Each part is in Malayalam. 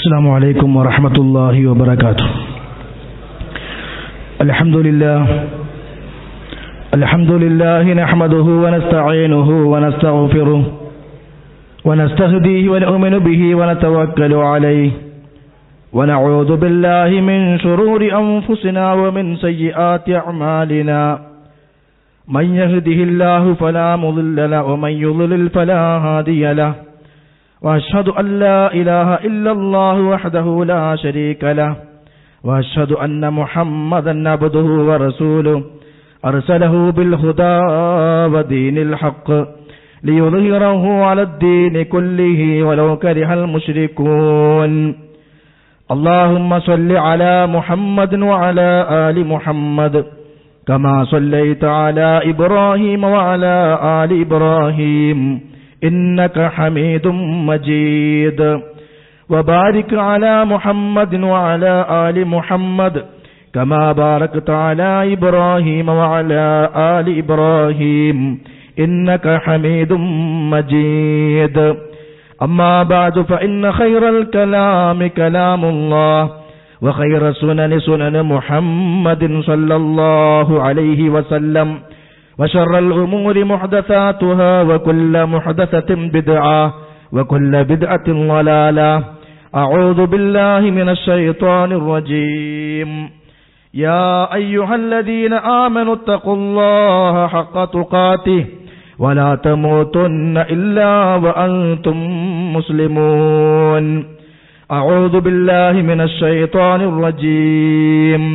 السلام عليكم ورحمة الله وبركاته. الحمد لله نحمده ونستعينه ونستغفره ونستهديه ونؤمن به ونتوكل عليه ونعوذ بالله من شرور أنفسنا ومن سيئات أعمالنا من يهده الله فلا مضل له ومن يضلل فلا هادي له وأشهد أن لا إله إلا الله وحده لا شريك له وأشهد أن محمدا عبده ورسوله أرسله بالهدى ودين الحق ليظهره على الدين كله ولو كره المشركون. اللهم صل على محمد وعلى آل محمد كما صليت على إبراهيم وعلى آل إبراهيم إنك حميد مجيد. وبارك على محمد وعلى آل محمد كما باركت على إبراهيم وعلى آل إبراهيم إنك حميد مجيد. أما بعد فإن خير الكلام كلام الله وخير السنن سنن محمد صلى الله عليه وسلم وشر الأمور محدثاتها وكل محدثة بدعة وكل بدعة ضلالة. أعوذ بالله من الشيطان الرجيم. يا أيها الذين آمنوا اتقوا الله حق تقاته ولا تموتن إلا وأنتم مسلمون. أعوذ بالله من الشيطان الرجيم.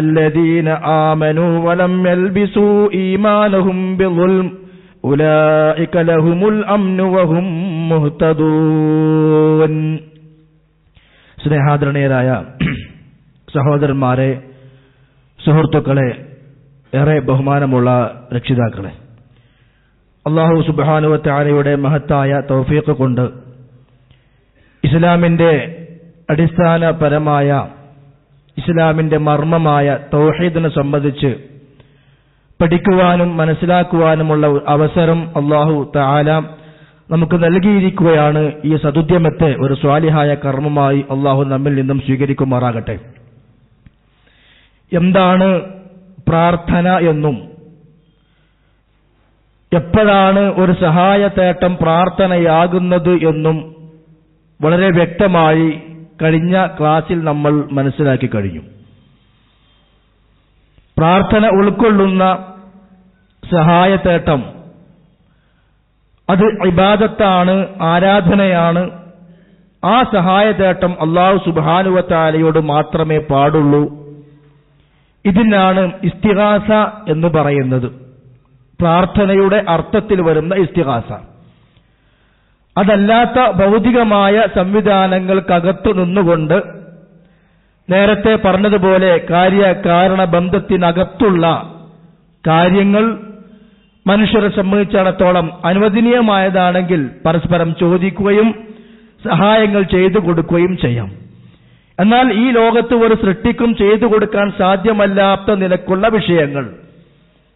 الذين آمنوا ولم يلبسوا إيمانهم بظلم أولئك لهم الأمن وهم مهتدون. സ്നേഹാദരണീയരായ സഹോദരന്മാരെ, സുഹൃത്തുക്കളെ, ഏറെ ബഹുമാനമുള്ള രക്ഷിതാക്കളെ, അല്ലാഹു സുബ്ഹാനഹു വ തആലയുടെ മഹത്തായ തൗഫീഖ് കൊണ്ട് ഇസ്ലാമിന്റെ അടിസ്ഥാനപരമായ ഇസ്ലാമിന്റെ മർമ്മമായ തൗഹീദിനെ സംബന്ധിച്ച് പഠിക്കുവാനും മനസ്സിലാക്കുവാനുമുള്ള അവസരം അല്ലാഹു തആല നമുക്ക് നൽകിയിരിക്കുകയാണ്. ഈ സദുദ്യമത്തെ ഒരു സ്വാലിഹായ കർമ്മമായി അല്ലാഹു നമ്മിൽ നിന്നും സ്വീകരിക്കുമാറാകട്ടെ. എന്താണ് പ്രാർത്ഥന എന്നും എപ്പോഴാണ് ഒരു സഹായത്തേട്ടം പ്രാർത്ഥനയാകുന്നത് എന്നും വളരെ വ്യക്തമായി കഴിഞ്ഞ ക്ലാസ്സിൽ നമ്മൾ മനസ്സിലാക്കി കഴിഞ്ഞു. പ്രാർത്ഥന ഉൾക്കൊള്ളുന്ന സഹായത്തേട്ടം അത് ഇബാദത്താണ്, ആരാധനയാണ്. ആ സഹായത്തേട്ടം അല്ലാഹു സുബ്ഹാനഹു വ തആലയോട് മാത്രമേ പാടുള്ളൂ. ഇതിനാണ് ഇസ്തിഗാസ എന്ന് പറയുന്നത്. പ്രാർത്ഥനയുടെ അർത്ഥത്തിൽ വരുന്ന ഇസ്തിഗാസ. അതല്ലാത്ത ഭൗതികമായ സംവിധാനങ്ങൾക്കകത്തു നിന്നുകൊണ്ട് നേരത്തെ പറഞ്ഞതുപോലെ കാര്യകാരണ ബന്ധത്തിനകത്തുള്ള കാര്യങ്ങൾ മനുഷ്യരെ സംബന്ധിച്ചിടത്തോളം അനുവദനീയമായതാണെങ്കിൽ പരസ്പരം ചോദിക്കുകയും സഹായങ്ങൾ ചെയ്തു കൊടുക്കുകയും ചെയ്യാം. എന്നാൽ ഈ ലോകത്ത് ഒരു സൃഷ്ടിക്കും ചെയ്തു കൊടുക്കാൻ സാധ്യമല്ലാത്ത നിലക്കുള്ള വിഷയങ്ങൾ,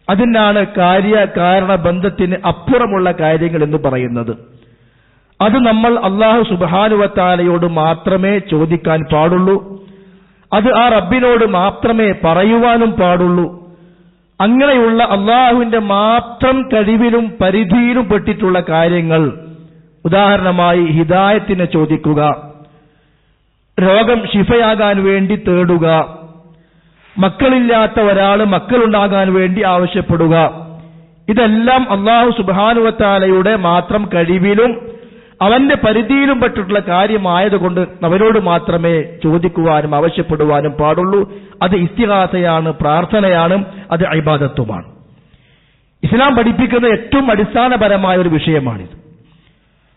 അതിനാണ് കാര്യകാരണ ബന്ധത്തിന് അപ്പുറമുള്ള കാര്യങ്ങൾ എന്ന് പറയുന്നത്. അത് നമ്മൾ അല്ലാഹു സുബ്ഹാനഹു വ തആലയോട് മാത്രമേ ചോദിക്കാൻ പാടുള്ളൂ. അത് ആ റബ്ബിനോട് മാത്രമേ പറയുവാനും പാടുള്ളൂ. അങ്ങനെയുള്ള അല്ലാഹുവിന്റെ മാത്രം കഴിവിലും പരിധിയിലും പെട്ടിട്ടുള്ള കാര്യങ്ങൾ, ഉദാഹരണമായി ഹിദായത്തിനെ ചോദിക്കുക, രോഗം ശിഫയാകാൻ വേണ്ടി തേടുക, മക്കളില്ലാത്ത ഒരാൾ മക്കളുണ്ടാകാൻ വേണ്ടി ആവശ്യപ്പെടുക, ഇതെല്ലാം അല്ലാഹു സുബ്ഹാനഹു വ തആലയുടെ മാത്രം കഴിവിലും അവന്റെ പരിധിയിലും പെട്ടിട്ടുള്ള കാര്യമായതുകൊണ്ട് അവരോട് മാത്രമേ ചോദിക്കുവാനും ആവശ്യപ്പെടുവാനും പാടുള്ളൂ. അത് ഇസ്തിഗാസയാണ്, പ്രാർത്ഥനയാണ്, അത് ഇബാദത്തുമാണ്. ഇസ്ലാം പഠിപ്പിക്കുന്ന ഏറ്റവും അടിസ്ഥാനപരമായ ഒരു വിഷയമാണിത്.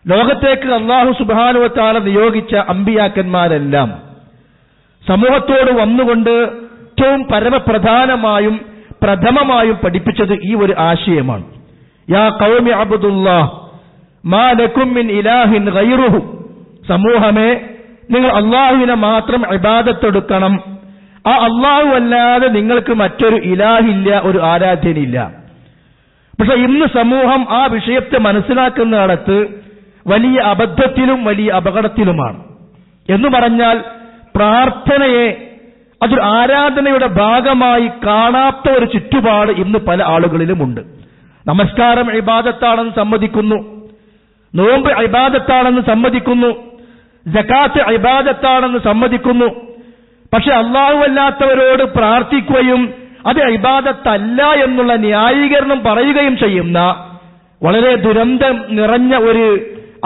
ലോകത്തേക്ക് അല്ലാഹു സുബ്ഹാനഹു വ തആല നിയോഗിച്ച അമ്പിയാക്കന്മാരെല്ലാം സമൂഹത്തോട് വന്നുകൊണ്ട് ഏറ്റവും പരമപ്രധാനമായും പ്രഥമമായും പഠിപ്പിച്ചത് ഈ ഒരു ആശയമാണ്. യാ ഖൗമി അബ്ദുല്ലാഹ് മാ ലക്കും മിൻ ഇലാഹിൻ ഗൈറുഹു. സമൂഹമേ, നിങ്ങൾ അല്ലാഹുവിനെ മാത്രം ഇബാദത്തെടുക്കണം. ആ അല്ലാഹു അല്ലാതെ നിങ്ങൾക്ക് മറ്റൊരു ഇലാഹില്ല, ഒരു ആരാധ്യനില്ല. പക്ഷെ ഇന്ന് സമൂഹം ആ വിഷയത്തെ മനസ്സിലാക്കുന്നിടത്ത് വലിയ അബദ്ധത്തിലും വലിയ അപകടത്തിലുമാണ്. എന്ന് പറഞ്ഞാൽ പ്രാർത്ഥനയെ അതൊരു ആരാധനയുടെ ഭാഗമായി കാണാത്ത ഒരു ചുറ്റുപാട് ഇന്ന് പല ആളുകളിലുമുണ്ട്. നമസ്കാരം ഇബാദത്താണെന്ന് സമ്മതിക്കുന്നു, നോമ്പ് ഇബാദത്താണെന്ന് സമ്മതിക്കുന്നു, സകാത്ത് ഇബാദത്താണെന്ന് സമ്മതിക്കുന്നു. പക്ഷെ അല്ലാഹു അല്ലാത്തവരോട് പ്രാർത്ഥിക്കുകയും അത് ഇബാദത്തല്ല എന്നുള്ള ന്യായീകരണം പറയുകയും ചെയ്യുന്ന വളരെ ദുരന്തം നിറഞ്ഞ ഒരു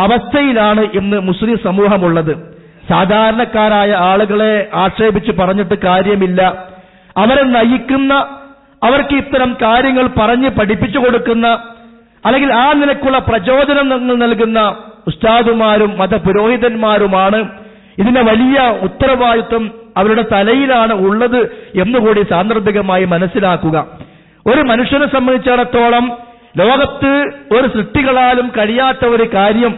അവസ്ഥയിലാണ് ഇന്ന് മുസ്ലിം സമൂഹമുള്ളത്. സാധാരണക്കാരായ ആളുകളെ ആക്ഷേപിച്ച് പറഞ്ഞിട്ട് കാര്യമില്ല. അവരെ നയിക്കുന്ന, അവർക്ക് ഇത്തരം കാര്യങ്ങൾ പറഞ്ഞ് പഠിപ്പിച്ചു കൊടുക്കുന്ന, അല്ലെങ്കിൽ ആ നിലക്കുള്ള പ്രചോദനം നൽകുന്ന ഉസ്താദുമാരും മതപുരോഹിതന്മാരുമാണ് ഇതിന്റെ വലിയ ഉത്തരവാദിത്വം അവരുടെ തലയിലാണ് ഉള്ളത് എന്നുകൂടി സാന്ദർഭികമായി മനസ്സിലാക്കുക. ഒരു മനുഷ്യനെ സംബന്ധിച്ചിടത്തോളം ലോകത്ത് ഒരു സൃഷ്ടികളാലും കഴിയാത്ത ഒരു കാര്യം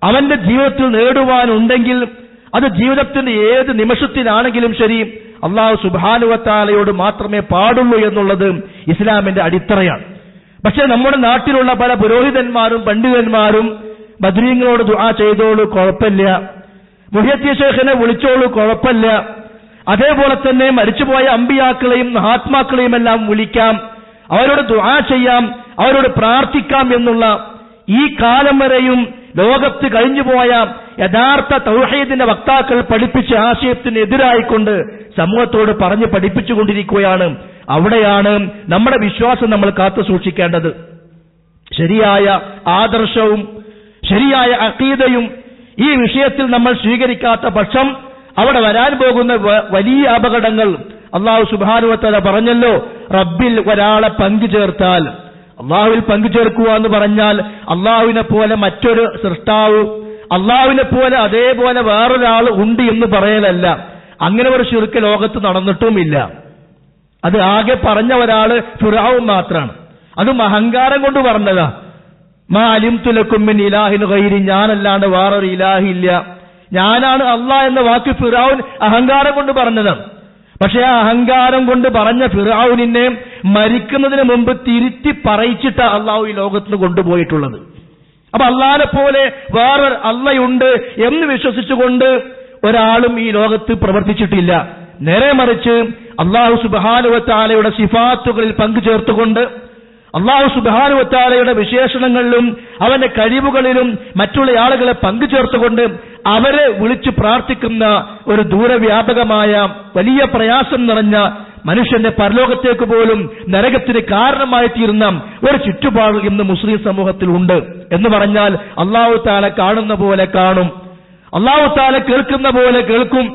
അവന്റെ ജീവിതത്തിൽ നേടുവാനുണ്ടെങ്കിൽ അത് ജീവിതത്തിന്റെ ഏത് നിമിഷത്തിലാണെങ്കിലും ശരി അല്ലാഹു സുബ്ഹാനഹു വ തആലയോട് മാത്രമേ പാടുള്ളൂ എന്നുള്ളത് ഇസ്ലാമിന്റെ അടിത്തറയാണ്. പക്ഷേ നമ്മുടെ നാട്ടിലുള്ള പല പുരോഹിതന്മാരും പണ്ഡിതന്മാരും ബദ്രീങ്ങളോട് ദുആ ചെയ്തോളൂ കുഴപ്പമില്ല, മുഹിയത്തി ശൈഖിനെ വിളിച്ചോളൂ കുഴപ്പമില്ല, അതേപോലെ തന്നെ മരിച്ചുപോയ അമ്പിയാക്കളെയും മഹാത്മാക്കളെയും എല്ലാം വിളിക്കാം, അവരോട് ദുആ ചെയ്യാം, അവരോട് പ്രാർത്ഥിക്കാം എന്നുള്ള ഈ കാലം വരെയും ലോകത്ത് കഴിഞ്ഞുപോയ യഥാർത്ഥ തൗഹീദിന്റെ വക്താക്കൾ പഠിപ്പിച്ച ആശയത്തിനെതിരായിക്കൊണ്ട് സമൂഹത്തോട് പറഞ്ഞ് പഠിപ്പിച്ചുകൊണ്ടിരിക്കുകയാണ്. അവിടെയാണ് നമ്മുടെ വിശ്വാസം നമ്മൾ കാത്തു സൂക്ഷിക്കേണ്ടത്. ശരിയായ ആദർശവും ശരിയായ അഖീദയും ഈ വിഷയത്തിൽ നമ്മൾ സ്വീകരിക്കാത്ത പക്ഷം അവിടെ വരാൻ പോകുന്ന വലിയ അപകടങ്ങൾ അല്ലാഹു സുബ്ഹാനഹു വ തആല പറഞ്ഞല്ലോ, റബ്ബിൽ ഒരാളെ പങ്കു ചേർത്താൽ, അള്ളാഹുവിൽ പങ്കു ചേർക്കുക എന്ന് പറഞ്ഞാൽ അള്ളാഹുവിനെ പോലെ മറ്റൊരു സൃഷ്ടാവ്, അള്ളാഹുവിനെ പോലെ അതേപോലെ വേറൊരാൾ ഉണ്ട് എന്ന് പറയലല്ല. അങ്ങനെ ഒരു ശിർക്ക് ലോകത്ത് നടന്നിട്ടുമില്ല. അത് ആകെ പറഞ്ഞ ഒരാള് ഫിർഔൻ മാത്രമാണ്. അതും അഹങ്കാരം കൊണ്ട് പറഞ്ഞതാ. മാ അലിംതു ലക്കും മിൻ ഇലാഹിൻ ഗൈരി, ഞാനല്ലാണ്ട് വേറൊരു ഇലാഹില്ല, ഞാനാണ് അള്ളാഹ് എന്ന വാക്ക് ഫിർഔൻ അഹങ്കാരം കൊണ്ട് പറഞ്ഞതാണ്. പക്ഷെ ആ അഹങ്കാരം കൊണ്ട് പറഞ്ഞ ഫിർഔനിനെ മരിക്കുന്നതിന് മുമ്പ് തിരുത്തി പറയിച്ചിട്ട് അള്ളാഹു ഈ ലോകത്തിന് കൊണ്ടുപോയിട്ടുള്ളത്. അപ്പൊ അള്ളാഹിനെ പോലെ വേറെ അള്ളയുണ്ട് എന്ന് വിശ്വസിച്ചുകൊണ്ട് ഒരാളും ഈ ലോകത്ത് പ്രവർത്തിച്ചിട്ടില്ല. നേരെ മറിച്ച് അല്ലാഹു സുബ്ഹാനഹു വ തആലയുടെ സിഫാത്തുകളിൽ പങ്കു ചേർത്തുകൊണ്ട്, അല്ലാഹു സുബ്ഹാനഹു വ തആലയുടെ വിശേഷണങ്ങളിലും അവന്റെ കഴിവുകളിലും മറ്റുള്ള ആളുകളെ പങ്കു ചേർത്തുകൊണ്ട് അവരെ വിളിച്ചു പ്രാർത്ഥിക്കുന്ന ഒരു ദൂരവ്യാപകമായ വലിയ പ്രയാസം നിറഞ്ഞ മനുഷ്യന്റെ പരലോകത്തേക്ക് പോലും നരകത്തിന് കാരണമായി തീരുന്ന ഒരു ചുറ്റുപാട് ഇന്ന് മുസ്ലിം സമൂഹത്തിൽ ഉണ്ട്. എന്ന് പറഞ്ഞാൽ അല്ലാഹു തആല കാണുന്ന പോലെ കാണും, അല്ലാഹു തആല കേൾക്കുന്ന പോലെ കേൾക്കും,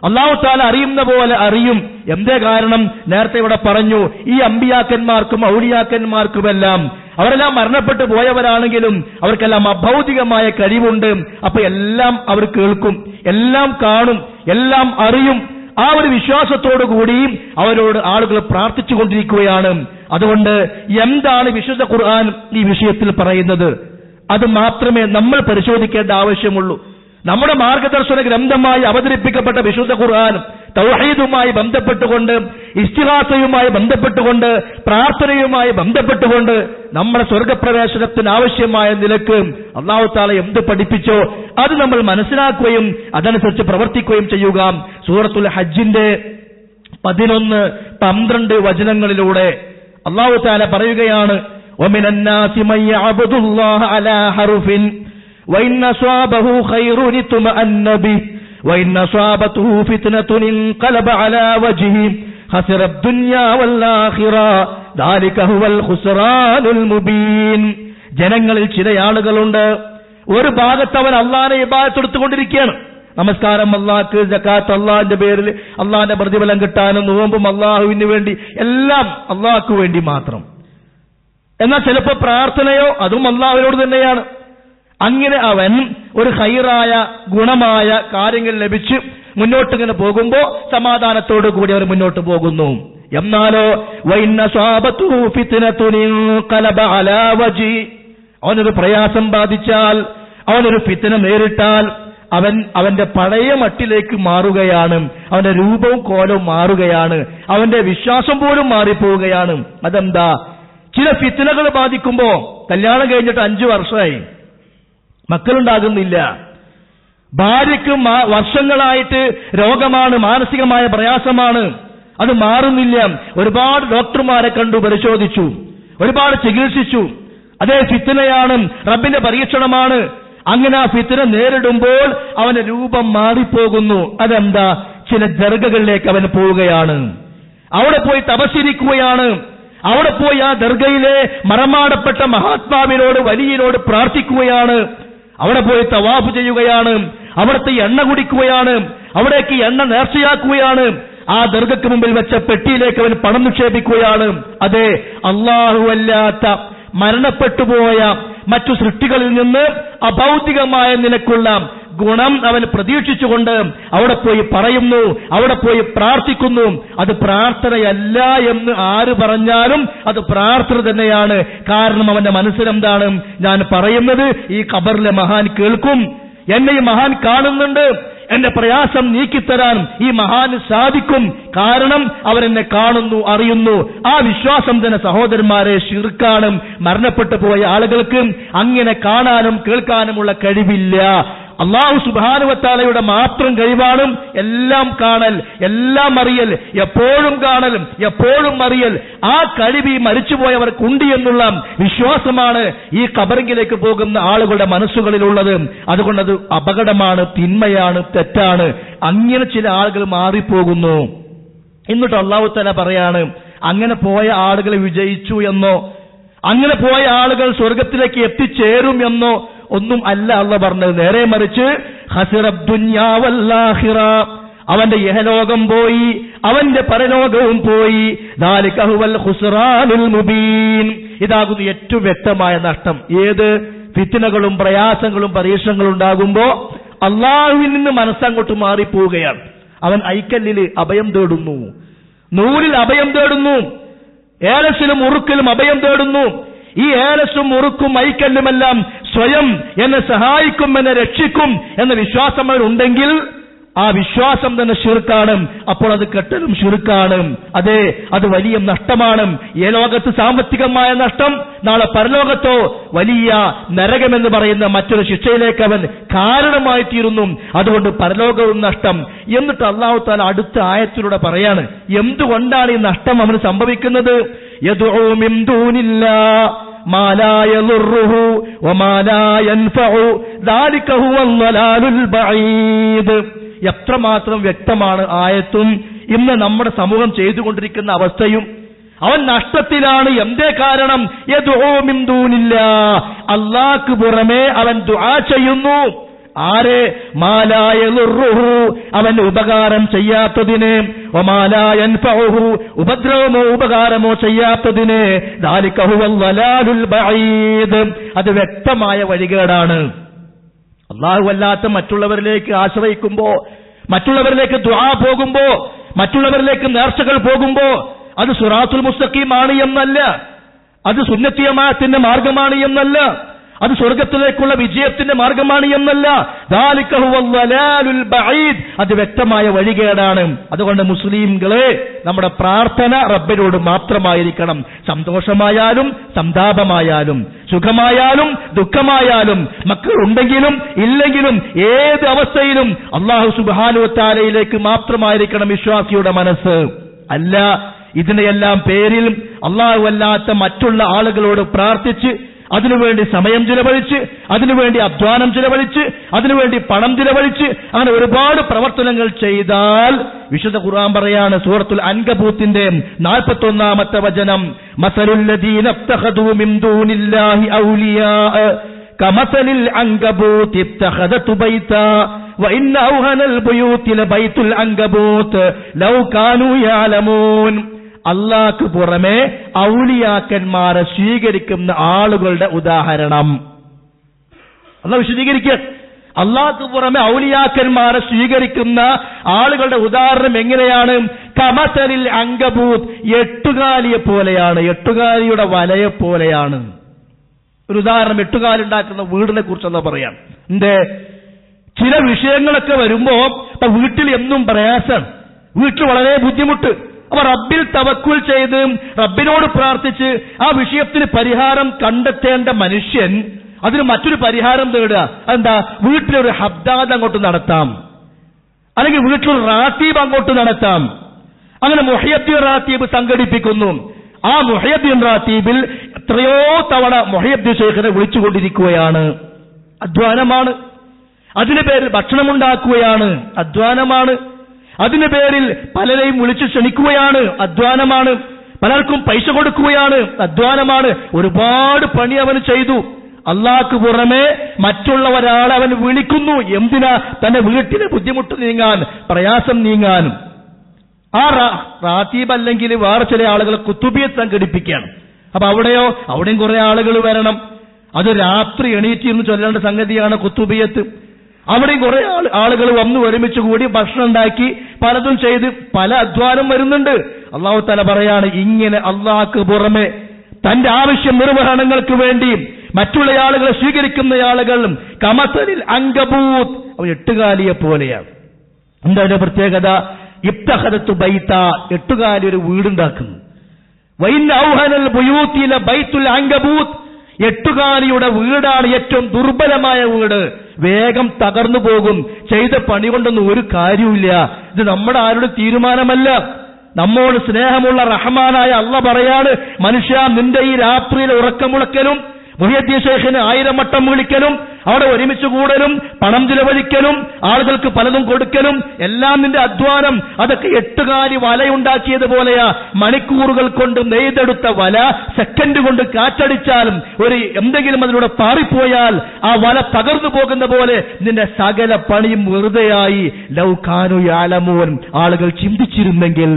അല്ലാഹു തആല അറിയുന്ന പോലെ അറിയും. എന്തേ കാരണം? നേരത്തെ ഇവിടെ പറഞ്ഞു, ഈ അമ്പിയാക്കന്മാർക്കും ഔലിയാക്കന്മാർക്കുമെല്ലാം അവരെല്ലാം മരണപ്പെട്ടു പോയവരാണെങ്കിലും അവർക്കെല്ലാം അഭൗതികമായ കഴിവുണ്ട്. അപ്പൊ എല്ലാം അവർ കേൾക്കും, എല്ലാം കാണും, എല്ലാം അറിയും. ആ ഒരു വിശ്വാസത്തോടുകൂടി അവരോട് ആളുകൾ പ്രാർത്ഥിച്ചുകൊണ്ടിരിക്കുകയാണ്. അതുകൊണ്ട് എന്താണ് വിശുദ്ധ ഖുർആൻ ഈ വിഷയത്തിൽ പറയുന്നത്? അത് മാത്രമേ നമ്മൾ പരിശോധിക്കേണ്ട ആവശ്യമുള്ളൂ. നമ്മുടെ മാർഗദർശന ഗ്രന്ഥമായി അവതരിപ്പിക്കപ്പെട്ട വിശുദ്ധ ഖുർആൻ തൗഹീദുമായി ബന്ധപ്പെട്ടുകൊണ്ട്, ഇസ്തിഗാസയുമായി ബന്ധപ്പെട്ടുകൊണ്ട്, പ്രാർത്ഥനയുമായി ബന്ധപ്പെട്ടുകൊണ്ട് നമ്മുടെ സ്വർഗപ്രവേശനത്തിന് ആവശ്യമായ നിലക്ക് അല്ലാഹു തആല എന്ത് പഠിപ്പിച്ചോ അത് നമ്മൾ മനസ്സിലാക്കുകയും അതനുസരിച്ച് പ്രവർത്തിക്കുകയും ചെയ്യുക. സൂറത്തുൽ ഹജ്ജിന്റെ 11-12 വചനങ്ങളിലൂടെ അല്ലാഹു തആല പറയുകയാണ്, വമിനൻ നാസി മൻ യഅബ്ദുല്ലാഹ അലാ ഹർഫിൻ وإن أصابه خير اطمأن به وإن أصابته فتنة انقلب على وجهه خسر الدنيا والآخرة ذلك هو الخسران المبين. ജനങ്ങളിൽ ചില ആളുകളുണ്ട്, ഒരു ഭാഗത്ത് അവൻ അള്ളാഹിനെ ഇബാദത്ത് എടുത്തുകൊണ്ടിരിക്കുകയാണ്. നമസ്കാരം അള്ളാഹ്ക്ക്, സകാത്ത് അള്ളാഹിന്റെ പേരിൽ, അള്ളാഹിന്റെ പ്രതിഫലം കിട്ടാനും, നോമ്പും അള്ളാഹുവിന് വേണ്ടി, എല്ലാം അള്ളാഹ്ക്ക് വേണ്ടി മാത്രം. എന്നാൽ ചിലപ്പോൾ പ്രാർത്ഥനയോ അതും അള്ളാഹുവിനോട് തന്നെയാണ്. അങ്ങനെ അവൻ ഒരു ഖൈറായ ഗുണമായ കാര്യങ്ങൾ ലഭിച്ച് മുന്നോട്ടിങ്ങനെ പോകുമ്പോ സമാധാനത്തോടു കൂടി അവർ മുന്നോട്ട് പോകുന്നു. എന്നാലോ അവനൊരു പ്രയാസം ബാധിച്ചാൽ, അവനൊരു ഫിത്ന നേരിട്ടാൽ അവന്റെ പഴയ മട്ടിലേക്ക് മാറുകയാണ്, അവന്റെ രൂപവും കോലവും മാറുകയാണ്, അവന്റെ വിശ്വാസം പോലും മാറിപ്പോവുകയാണ്. അതെന്താ? ചില ഫിത്നകൾ ബാധിക്കുമ്പോ, കല്യാണം കഴിഞ്ഞിട്ട് 5 വർഷമായി, മക്കളുണ്ടാകുന്നില്ല, ഭാര്യയ്ക്ക് വർഷങ്ങളായിട്ട് രോഗമാണ്, മാനസികമായ പ്രയാസമാണ്, അത് മാറുന്നില്ല. ഒരുപാട് ഡോക്ടർമാരെ കണ്ടു, പരിശോധിച്ചു, ഒരുപാട് ചികിത്സിച്ചു. അതേ ഫിത്നയാണ്, റബ്ബിന്റെ പരീക്ഷണമാണ്. അങ്ങനെ ആ ഫിത്ന നേരിടുമ്പോൾ അവന്റെ രൂപം മാറിപ്പോകുന്നു. അതെന്താ? ചില ദർഗകളിലേക്ക് അവൻ പോവുകയാണ്, അവിടെ പോയി തപസ്സിരിക്കുകയാണ്, അവിടെ പോയി ആ ദർഗയിലെ മറമാടപ്പെട്ട മഹാത്മാവിനോട്, വലിയനോട് പ്രാർത്ഥിക്കുകയാണ്, അവിടെ പോയി തവാഫ് ചെയ്യുകയാണ്, അവിടുത്തെ എണ്ണ കുടിക്കുകയാണ്, അവിടേക്ക് എണ്ണ നേർച്ചയാക്കുകയാണ്, ആ ദർഗയ്ക്ക് മുമ്പിൽ വെച്ച പെട്ടിയിലേക്ക് അവൻ പണം നിക്ഷേപിക്കുകയാണ്. അതെ, അല്ലാഹുവല്ലാത്ത മരണപ്പെട്ടുപോയ മറ്റു സൃഷ്ടികളിൽ നിന്ന് അഭൗതികമായ നിലക്കുള്ള ഗുണം അവൻ പ്രതീക്ഷിച്ചുകൊണ്ട് അവിടെ പോയി പറയുന്നു, അവിടെ പോയി പ്രാർത്ഥിക്കുന്നു. അത് പ്രാർത്ഥനയല്ല എന്ന് ആര് പറഞ്ഞാലും അത് പ്രാർത്ഥന തന്നെയാണ്. കാരണം അവന്റെ മനസ്സിലെന്താണ്? ഞാൻ പറയുന്നത് ഈ ഖബറിലെ മഹാൻ കേൾക്കും, എന്നെ ഈ മഹാൻ കാണുന്നുണ്ട്, എന്റെ പ്രയാസം നീക്കിത്തരാൻ ഈ മഹാന് സാധിക്കും. കാരണം അവരെന്നെ കാണുന്നു, അറിയുന്നു. ആ വിശ്വാസം തന്നെ സഹോദരന്മാരെ ശിർക്കാണ്. മരണപ്പെട്ടു പോയ ആളുകൾക്ക് അങ്ങനെ കാണാനും കേൾക്കാനുമുള്ള കഴിവില്ല. അല്ലാഹു സുബ്ഹാനഹു വ തആലയുടെ മാത്രം കഴിവാണ് എല്ലാം കാണൽ, എല്ലാം അറിയൽ, എപ്പോഴും കാണൽ, എപ്പോഴും അറിയൽ. ആ കഴിവ് ഈ മരിച്ചുപോയവർക്കുണ്ട് എന്നുള്ള വിശ്വാസമാണ് ഈ ഖബറിലേക്ക് പോകുന്ന ആളുകളുടെ മനസ്സുകളിലുള്ളത്. അതുകൊണ്ടത് അപകടമാണ്, തിന്മയാണ്, തെറ്റാണ്. അങ്ങനെ ചില ആളുകൾ മാറിപ്പോകുന്നു. എന്നിട്ട് അല്ലാഹു തആല പറയാണ്, അങ്ങനെ പോയ ആളുകൾ വിജയിച്ചു എന്നോ, അങ്ങനെ പോയ ആളുകൾ സ്വർഗത്തിലേക്ക് എത്തിച്ചേരും എന്നോ ഒന്നും അല്ല അല്ലാഹു പറഞ്ഞത്. നേരെ മറിച്ച് ഖസിറദ് ദുനിയാ വൽ ആഖിറ, അവന്റെ ഇഹലോകം പോയി, അവന്റെ പരലോകവും പോയി. ദാലിക ഹുവൽ ഖുസ്റാനുൽ മുബീൻ, ഇതാകുന്നു ഏറ്റവും വ്യക്തമായ നഷ്ടം. ഏത് ഫിത്നകളും പ്രയാസങ്ങളും പരീക്ഷണങ്ങളും ഉണ്ടാകുമ്പോ അള്ളാഹുവിൽ നിന്ന് മനസ്സങ്ങോട്ട് മാറിപ്പോവുകയാണ്. അവൻ ഐക്കല്ലിൽ അഭയം തേടുന്നു, നൂലിൽ അഭയം തേടുന്നു, ഏലസിലും ഉറുക്കിലും അഭയം തേടുന്നു. ഈ ഏലസും ഉറുക്കും ഐക്കല്ലുമെല്ലാം സ്വയം എന്നെ സഹായിക്കും, എന്നെ രക്ഷിക്കും എന്ന വിശ്വാസം അവരുണ്ടെങ്കിൽ ആ വിശ്വാസം തന്നെ ശിർക്കാണ്. അപ്പോൾ അത് കെട്ടലും ശിർക്കാണ്. അതെ, അത് വലിയ നഷ്ടമാണ്. ഈ ലോകത്ത് സാമ്പത്തികമായ നഷ്ടം, നാളെ പരലോകത്തോ വലിയ നരകമെന്ന് പറയുന്ന മറ്റൊരു ശിക്ഷയിലേക്ക് അവൻ കാരണമായി തീരുന്നു. അതുകൊണ്ട് പരലോകവും നഷ്ടം. എന്നിട്ട് അല്ലാഹു തആല അടുത്ത ആയത്തിലൂടെ പറയാണ്, എന്തുകൊണ്ടാണ് ഈ നഷ്ടം അവന് സംഭവിക്കുന്നത്? യദ്ഉ മിൻ ദൂനില്ലാഹ് മാ ലാ യളുറുഹു വമാ ലാ യൻഫഉ ദാലിക ഹുവൽ ളലാലുൽ ബഈദ്. എത്രമാത്രം വ്യക്തമാണ് ആയത്തും ഇന്ന് നമ്മുടെ സമൂഹം ചെയ്തുകൊണ്ടിരിക്കുന്ന അവസ്ഥയും. അവൻ നഷ്ടത്തിലാണ്. എന്തേ കാരണം? യദ്ഉ മിൻ ദൂനില്ലാഹ്, അല്ലാഹുവിന് പുറമെ അവൻ ദുആ ചെയ്യുന്നു. ആരെ? മാ ലാ യളുറുഹു, അവന് ഉപകാരം ചെയ്യാത്തതിനെ, വമാ ലാ യൻഫഉഹു, ഉപദ്രവമോ ഉപകാരമോ ചെയ്യാത്തതിനെ. ദാലിക ഹുവൽ ളലാലുൽ ബഈദ്, അത് വ്യക്തമായ വഴികേടാണ്. അല്ലാഹു അല്ലാത്ത മറ്റുള്ളവരിലേക്ക് ആശ്രയിക്കുമ്പോ, മറ്റുള്ളവരിലേക്ക് ദുആ പോകുമ്പോ, മറ്റുള്ളവരിലേക്ക് നേർച്ചകൾ പോകുമ്പോ അത് സിറാത്തുൽ മുസ്തഖീമാണ് എന്നല്ല, അത് സുന്നത്തി ജമാഅത്തിന്റെ മാർഗമാണ് എന്നല്ല, അത് സ്വർഗത്തിലേക്കുള്ള വിജയത്തിന്റെ മാർഗമാണ് എന്നല്ല. ദാലിക ഹുവൽ ളലാലുൽ ബഈദ്, അത് വ്യക്തമായ വഴികേടാണ്. അതുകൊണ്ട് മുസ്ലിംകളെ, നമ്മുടെ പ്രാർത്ഥന റബ്ബിനോട് മാത്രമായിരിക്കണം. സന്തോഷമായാലും സന്താപമായാലും, സുഖമായാലും ദുഃഖമായാലും, മക്കൾ ഉണ്ടെങ്കിലും ഇല്ലെങ്കിലും, ഏത് അവസ്ഥയിലും അല്ലാഹു സുബ്ഹാനഹു വ തആലയിലേക്ക് മാത്രമായിരിക്കണം വിശ്വാസിയുടെ മനസ്സ്. അല്ല ഇതിനെയെല്ലാം പേരിൽ അല്ലാഹു അല്ലാത്ത മറ്റുള്ള ആളുകളോട് പ്രാർത്ഥിച്ച്, അതിനുവേണ്ടി സമയം ചിലവഴിച്ച്, അതിനുവേണ്ടി അധ്വാനം ചിലവഴിച്ച്, അതിനുവേണ്ടി പണം ചിലവഴിച്ച്, അങ്ങനെ ഒരുപാട് പ്രവർത്തനങ്ങൾ ചെയ്താൽ വിശുദ്ധ ഖുർആൻ പറയാണ്, സൂറത്തുൽ അൻകബൂത്തിന്റെ 41-ാമത്തെ വചനം, മസലുൽ ലദീന ഇത്തഖദൂ മിൻ ദൂനില്ലാഹി ഔലിയാ കമസലിൽ അൻകബൂതി ഇത്തഖദതു ബൈതാ വഇന്ന ഔഹനൽ ബുയൂതി ലബൈതുൽ അൻകബൂത് ലൗ കാനൂ യഅലമൂൻ. അല്ലാഹ്ക്ക് പുറമെ ഔലിയാക്കന്മാരെ സ്വീകരിക്കുന്ന ആളുകളുടെ ഉദാഹരണം അല്ലാഹ് വിശദീകരിക്കുക. അല്ലാഹ്ക്ക് പുറമെ ഔലിയാക്കന്മാരെ സ്വീകരിക്കുന്ന ആളുകളുടെ ഉദാഹരണം എങ്ങനെയാണ്? കമസലിൽ അങ്കബൂത്ത്, എട്ടുകാലിയെ പോലെയാണ്, എട്ടുകാലിയുടെ വലയെ പോലെയാണ്. ഒരു ഉദാഹരണം, എട്ടുകാലുണ്ടാക്കുന്ന വീടിനെ കുറിച്ചെന്താ പറയാം. ചില വിഷയങ്ങളൊക്കെ വരുമ്പോ ഇപ്പൊ വീട്ടിൽ എന്നും പ്രയാസം, വീട്ടിൽ വളരെ ബുദ്ധിമുട്ട്. അപ്പൊ റബ്ബിൽ തവക്കുൽ ചെയ്ത് റബ്ബിനോട് പ്രാർത്ഥിച്ച് ആ വിഷയത്തിന് പരിഹാരം കണ്ടെത്തേണ്ട മനുഷ്യൻ അതിന് മറ്റൊരു പരിഹാരം തേടുക. എന്താ? വീട്ടിലൊരു ഹബ്ദാദ് അങ്ങോട്ട് നടത്താം, അല്ലെങ്കിൽ വീട്ടിലൊരു റാത്തീബ് അങ്ങോട്ട് നടത്താം. അങ്ങനെ മുഹയ്യദ്ദീൻ റാത്തീബ് സംഘടിപ്പിക്കുന്നു. ആ മുഹയ്യദ്ദീൻ റാത്തീബിൽ എത്രയോ തവണ മുഹയ്യദ്ദീൻ ശൈഖിനെ വിളിച്ചുകൊണ്ടിരിക്കുകയാണ്. അധ്വാനമാണ്. അതിന്റെ പേരിൽ ഭക്ഷണമുണ്ടാക്കുകയാണ്, അധ്വാനമാണ്. അതിന്റെ പേരിൽ പലരെയും വിളിച്ചു ക്ഷണിക്കുകയാണ്, അധ്വാനമാണ്. പലർക്കും പൈസ കൊടുക്കുകയാണ്, അധ്വാനമാണ്. ഒരുപാട് പണി അവൻ ചെയ്തു. അള്ളാഹ്ക്ക് പുറമെ മറ്റുള്ള ഒരാളെ അവൻ വിളിക്കുന്നു. എന്തിനാ? തന്റെ വീട്ടിലെ ബുദ്ധിമുട്ട് നീങ്ങാൻ, പ്രയാസം നീങ്ങാനും. ആ റാത്തീബ് അല്ലെങ്കിൽ വേറെ ചില ആളുകളെ കുത്തുബിയത്ത് സംഘടിപ്പിക്കുകയാണ്. അപ്പൊ അവിടെയും കുറെ ആളുകൾ വരണം. അത് രാത്രി എണീറ്റിരുന്ന് ചൊല്ലേണ്ട സംഗതിയാണ് കുത്തുബിയത്ത്. അവിടെയും കുറെ ആളുകൾ വന്ന് ഒരുമിച്ച് കൂടി ഭക്ഷണം ഉണ്ടാക്കി പലതും ചെയ്ത് പല അധ്വാനം വരുന്നുണ്ട്. അള്ളാഹു തആല പറയാണ്, ഇങ്ങനെ അള്ളാഹ്ക്ക് പുറമെ തന്റെ ആവശ്യ നിർവഹണങ്ങൾക്ക് വേണ്ടി മറ്റുള്ള ആളുകളെ സ്വീകരിക്കുന്ന ആളുകളും കമസലിൽ അങ്കബൂത്ത്, അവൻ എട്ടുകാലിയെ പോലെയാണ്. എന്താ അതിന്റെ പ്രത്യേകത? ഇബ്തഖദത്തു ബൈത, എട്ടുകാലി ഒരു വീടുണ്ടാക്കുന്നു. വൈൻ ഔഹനൽ ബുയൂത്തില ബൈത്തുൽ അങ്കബൂത്ത്, എട്ടുകാലിയുടെ വീടാണ് ഏറ്റവും ദുർബലമായ വീട്. വേഗം തകർന്നു പോകും. ചെയ്ത പണി കൊണ്ടൊന്നും ഒരു കാര്യമില്ല. ഇത് നമ്മുടെ ആരുടെ തീരുമാനമല്ല. നമ്മോട് സ്നേഹമുള്ള റഹ്മാനായ അല്ലാഹ് പറയാണ്, മനുഷ്യ, നിന്റെ ഈ രാത്രിയിലെ ഉറക്കമുളക്കലും മുഹയ്യദ്ദീൻ ശൈഖിനെ 1000 വട്ടം വിളിക്കലും അവിടെ ഒരുമിച്ച് കൂടലും പണം ചിലവഴിക്കലും ആളുകൾക്ക് പലതും കൊടുക്കലും എല്ലാം നിന്റെ അധ്വാനം. അതൊക്കെ എട്ടുകാലി വലയുണ്ടാക്കിയതുപോലെയാ. മണിക്കൂറുകൾ കൊണ്ട് നെയ്തെടുത്ത വല സെക്കൻഡ് കൊണ്ട് കാറ്റടിച്ചാലും എന്തെങ്കിലും അതിലൂടെ പാറിപ്പോയാൽ ആ വല തകർന്നു പോകുന്ന പോലെ നിന്റെ സകല പണിയും വെറുതെയായി. ലൗ കാനു യഅലമൂൻ, ആളുകൾ ചിന്തിച്ചിരുന്നെങ്കിൽ,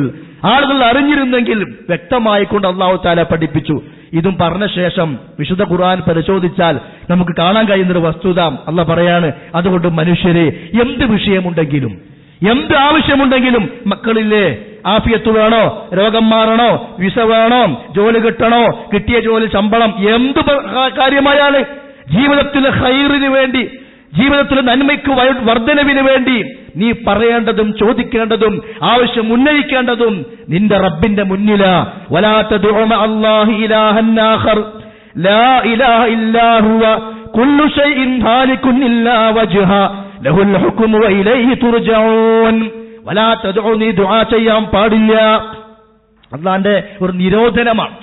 ആളുകൾ അറിഞ്ഞിരുന്നെങ്കിൽ വ്യക്തമായിക്കൊണ്ട് അല്ലാഹു തആല പഠിപ്പിച്ചു. ഇതും പറഞ്ഞ ശേഷം വിശുദ്ധ ഖുർആൻ പരിശോധിച്ചാൽ നമുക്ക് കാണാൻ കഴിയുന്നൊരു വസ്തുത അല്ലാഹ് പറയാണ്, അതുകൊണ്ട് മനുഷ്യരെ എന്ത് വിഷയമുണ്ടെങ്കിലും, എന്ത് ആവശ്യമുണ്ടെങ്കിലും, മക്കളില്ലേ, ആഫിയത്ത് വേണോ, രോഗം മാറണോ, വിസ വേണോ, ജോലി കിട്ടണോ, കിട്ടിയ ജോലി ശമ്പളം, എന്ത് കാര്യമായാലും ജീവിതത്തിലെ ഖൈറിന് വേണ്ടി, ജീവിതത്തിലെ നന്മയ്ക്ക് വർധനവിന് വേണ്ടി നീ പറയേണ്ടതും ചോദിക്കേണ്ടതും ആവശ്യം ഉന്നയിക്കേണ്ടതും നിന്റെ റബ്ബിന്റെ മുന്നിലാ. വലാ തദ്ഉ മഅല്ലാഹി ഇലാഹൻ ആഖർ ലാ ഇലാഹ ഇല്ലാ ഹുവ കുല്ലു ഷൈഇൻ ഹാലികുൻ ഇല്ലാ വജ്ഹ ലഹുൽ ഹുക്മു വ ഇലൈഹി തുർജഊൻ. വലാ തദ്ഉ, നീ ദുആ ചെയ്യാൻ പാടില്ല. അല്ലാഹുവിന്റെ ഒരു നിരോധനമാണ്.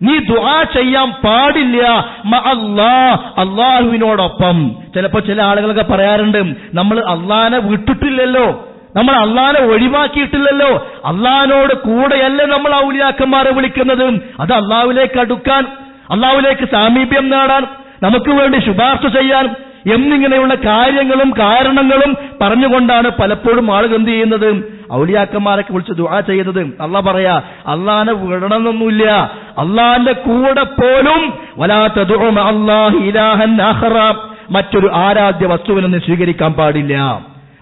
നീ ദുആ ചെയ്യാൻ പാടില്ല അള്ളാഹുവിനോടൊപ്പം. ചിലപ്പോ ചില ആളുകളൊക്കെ പറയാറുണ്ട്, നമ്മൾ അള്ളാഹിനെ വിട്ടിട്ടില്ലല്ലോ, നമ്മൾ അള്ളാഹിനെ ഒഴിവാക്കിയിട്ടില്ലല്ലോ, അള്ളാഹിനോട് കൂടെയല്ലേ നമ്മൾ ഔലിയാക്കന്മാരെ വിളിക്കുന്നത്. അത് അള്ളാഹുവിലേക്ക് അടുക്കാൻ, അള്ളാഹുവിലേക്ക് സാമീപ്യം നേടാൻ, നമുക്ക് വേണ്ടി ശുപാർശ ചെയ്യാൻ എന്നിങ്ങനെയുള്ള കാര്യങ്ങളും കാരണങ്ങളും പറഞ്ഞുകൊണ്ടാണ് പലപ്പോഴും ആളുകൾ എന്ത് ചെയ്യുന്നത്, ഔലിയാക്കന്മാരൊക്കെ വിളിച്ച് ദുആ ചെയ്യുന്നത്. അള്ളാഹ് പറയാ, അള്ളാഹിനെ വിടണമെന്നൊന്നുമില്ല. അള്ളാഹിന്റെ കൂടെ പോലും വലാ തദ്ഉ മഅല്ലാഹി ഇലാഹൻ ആഖറ, മറ്റൊരു ആരാധ്യ വസ്തുവിനെ നീ സ്വീകരിക്കാൻ പാടില്ല,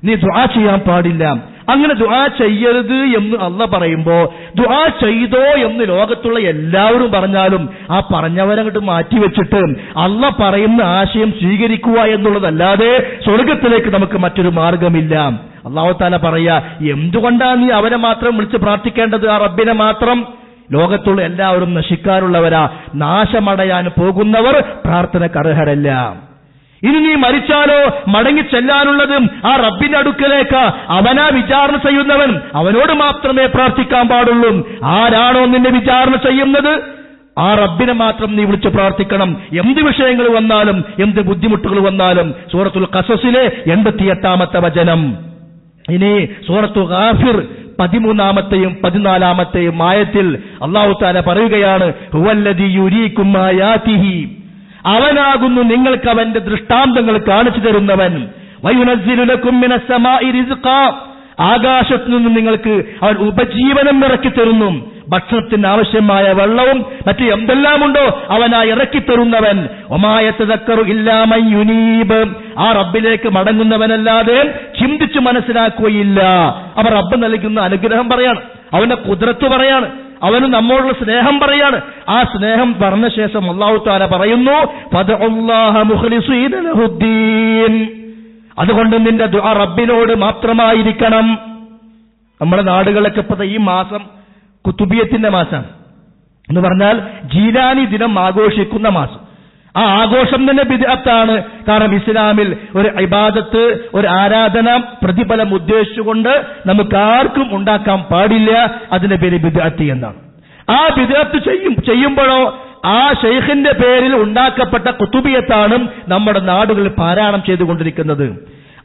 നീ ദുആ ചെയ്യാൻ പാടില്ല. അങ്ങനെ ദുആ ചെയ്യരുത് എന്ന് അള്ളാഹ് പറയുമ്പോ ദുആ ചെയ്തോ എന്ന് ലോകത്തുള്ള എല്ലാവരും പറഞ്ഞാലും ആ പറഞ്ഞവരങ്ങോട്ട് മാറ്റിവെച്ചിട്ട് അള്ളാഹ് പറയുന്ന ആശയം സ്വീകരിക്കുക എന്നുള്ളതല്ലാതെ സ്വർഗത്തിലേക്ക് നമുക്ക് മറ്റൊരു മാർഗമില്ല. അല്ലാഹു തആല പറയാ, എന്തുകൊണ്ടാണ് നീ അവരെ മാത്രം വിളിച്ച് പ്രാർത്ഥിക്കേണ്ടത്, ആ റബ്ബിനെ മാത്രം? ലോകത്തുള്ള എല്ലാവരും നശിക്കാറുള്ളവരാ, നാശമടയാൻ പോകുന്നവർ പ്രാർത്ഥനയ്ക്ക് അർഹരല്ല. ഇനി നീ മരിച്ചാലോ മടങ്ങി ചെല്ലാനുള്ളതും ആ റബ്ബിന്റെ അടുക്കലേക്ക്. അവനാ വിചാരണ ചെയ്യുന്നവൻ, അവനോട് മാത്രമേ പ്രാർത്ഥിക്കാൻ പാടുള്ളൂ. ആരാണോ നിന്നെ വിചാരണ ചെയ്യുന്നത് ആ റബ്ബിനെ മാത്രം നീ വിളിച്ച് പ്രാർത്ഥിക്കണം. എന്ത് വിഷയങ്ങൾ വന്നാലും, എന്ത് ബുദ്ധിമുട്ടുകൾ വന്നാലും. സൂറത്തുൽ ഖസസിലെ 88-ാമത്തെ വചനം. ഇനി സൂറത്തു ഗാഫിർ 13-ാമത്തെയും 14-ാമത്തെയും ആയത്തിൽ അല്ലാഹു തആല പറയുകയാണ്, ഹുവല്ലദീ യുരീകും ആയാതിഹി, അവനാകുന്നു നിങ്ങൾക്ക് അവന്റെ ദൃഷ്ടാന്തങ്ങൾ കാണിച്ചു തരുന്നവൻ. വയുനസ്സിലു ലക്കും മിനസ് സമാഇ റിസ്ഖാ, ആകാശത്തു നിന്ന് നിങ്ങൾക്ക് അവൻ ഉപജീവനം ഇറക്കി തരുന്നു. ഭക്ഷണത്തിന് ആവശ്യമായ വെള്ളവും മറ്റു എന്തെല്ലാമുണ്ടോ അവനാ ഇറക്കി തരുന്നവൻ. വമാ യതദക്കറു ഇല്ലാ മൻ യുനീബ്, ആ റബ്ബിലേക്ക് മടങ്ങുന്നവനല്ലാതെ ചിന്തിച്ചു മനസ്സിലാക്കുകയില്ല. അവർ റബ്ബ് നൽകുന്ന അനുഗ്രഹം പറയാണ്, അവന്റെ ഖുദ്റത്ത് പറയാണ്, അവന് നമ്മോടുള്ള സ്നേഹം പറയാണ്. ആ സ്നേഹം പറഞ്ഞ ശേഷം അല്ലാഹു തആല പറയുന്നു, ഫദ്ഉല്ലാഹ മുഖ്ലിസീന ലഹുദ്ദീൻ, അതുകൊണ്ട് നിന്റെ ദുആ റബ്ബിനോട് മാത്രമായിരിക്കണം. നമ്മുടെ നാടുകളൊക്കെ ഇപ്പോ ഈ മാസം കുത്തുബിയത്തിന്റെ മാസം എന്ന് പറഞ്ഞാൽ ജീലാനി ദിനം ആഘോഷിക്കുന്ന മാസം. ആ ആഘോഷം തന്നെ ബിദ്അത്താണ്. കാരണം ഇസ്ലാമിൽ ഒരു ഇബാദത്ത്, ഒരു ആരാധന പ്രതിഫലം ഉദ്ദേശിച്ചുകൊണ്ട് നമുക്ക് ആർക്കും ഉണ്ടാക്കാൻ പാടില്ല. അതിന്റെ പേര് ബിദ്അത്ത് എന്നാണ്. ആ ബിദ്അത്ത് ചെയ്യുമ്പോഴോ ആ ശൈഖിന്റെ പേരിൽ ഉണ്ടാക്കപ്പെട്ട കുതുബിയത്താണ് നമ്മുടെ നാടുകളിൽ പാരായണം ചെയ്തുകൊണ്ടിരിക്കുന്നത്.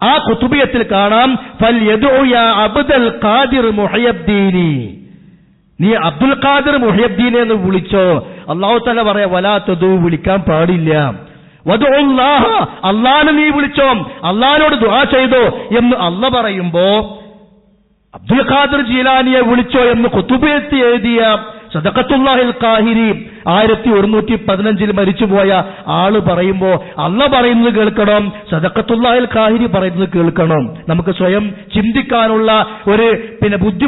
ആ കുതുബിയത്തിൽ കാണാം ഫൽയദഉ യാ അബ്ദുൽ ഖാദിർ മുഹയ്യദ്ദീനി, നീ അബ്ദുൽ ഖാദിർ മുഹയ്യദ്ദീനെ എന്ന് വിളിച്ചോ. അല്ലാഹു തആല പറയാ വലാ തദു, വിളിക്കാൻ പാടില്ല. വദഉല്ലാഹ, അല്ലാഹനെ നീ വിളിച്ചോ, അല്ലാഹനോട് ദുആ ചെയ്തോ എന്ന് അല്ലാഹ് പറയുമ്പോ അബ്ദുൽ ഖാദിർ ജീലാനിയെ വിളിച്ചോ എന്ന് കുതുബിയത്ത് എഴുതിയ സദഖത്തുല്ലാഹിൽ ഖാഹിരി 1115 മരിച്ചുപോയ ആള് പറയുമ്പോ അല്ലാഹ് പറയുന്നത് കേൾക്കണം, സദഖത്തുല്ലാഹിൽ ഖാഹിരി പറയുന്നത് കേൾക്കണം. നമുക്ക് സ്വയം ചിന്തിക്കാനുള്ള ഒരു ബുദ്ധി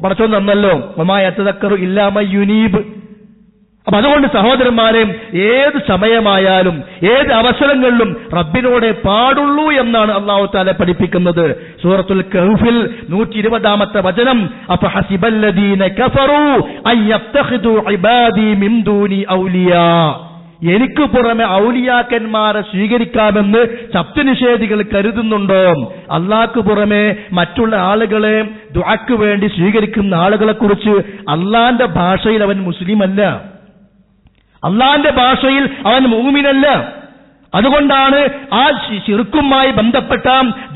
പടച്ചോൻ തന്നല്ലോ. വമാ യതദക്കറു ഇല്ലാ മൻ യുനീബ്. അപ്പൊ അതുകൊണ്ട് സഹോദരന്മാരെ, ഏത് സമയമായാലും ഏത് അവസരങ്ങളിലും റബ്ബിനോടെ പാടുള്ളൂ എന്നാണ് അല്ലാഹു തആല പഠിപ്പിക്കുന്നത്. സൂറത്തുൽ കഹ്ഫിൽ 120-ാമത്തെ വചനം, അഫഹസിബല്ലദീന കഫറൂ അയ്യത്തഖിദു ഇബാദി മിൻ ദൂനി ഔലിയാ, എനിക്ക് പുറമെ ഔലിയാക്കന്മാരെ സ്വീകരിക്കാമെന്ന് സത്യനിഷേധികൾ കരുതുന്നുണ്ടോ? അല്ലാഹ്ക്ക് പുറമെ മറ്റുള്ള ആളുകളെ ദുആക്ക് വേണ്ടി സ്വീകരിക്കുന്ന ആളുകളെ കുറിച്ച് അല്ലാഹന്റെ ഭാഷയിൽ അവൻ മുസ്ലിം അല്ല, അള്ളാന്റെ ഭാഷയിൽ അവൻ മുഅ്മിനല്ല. അതുകൊണ്ടാണ് ആ ശിർക്കുമായി ബന്ധപ്പെട്ട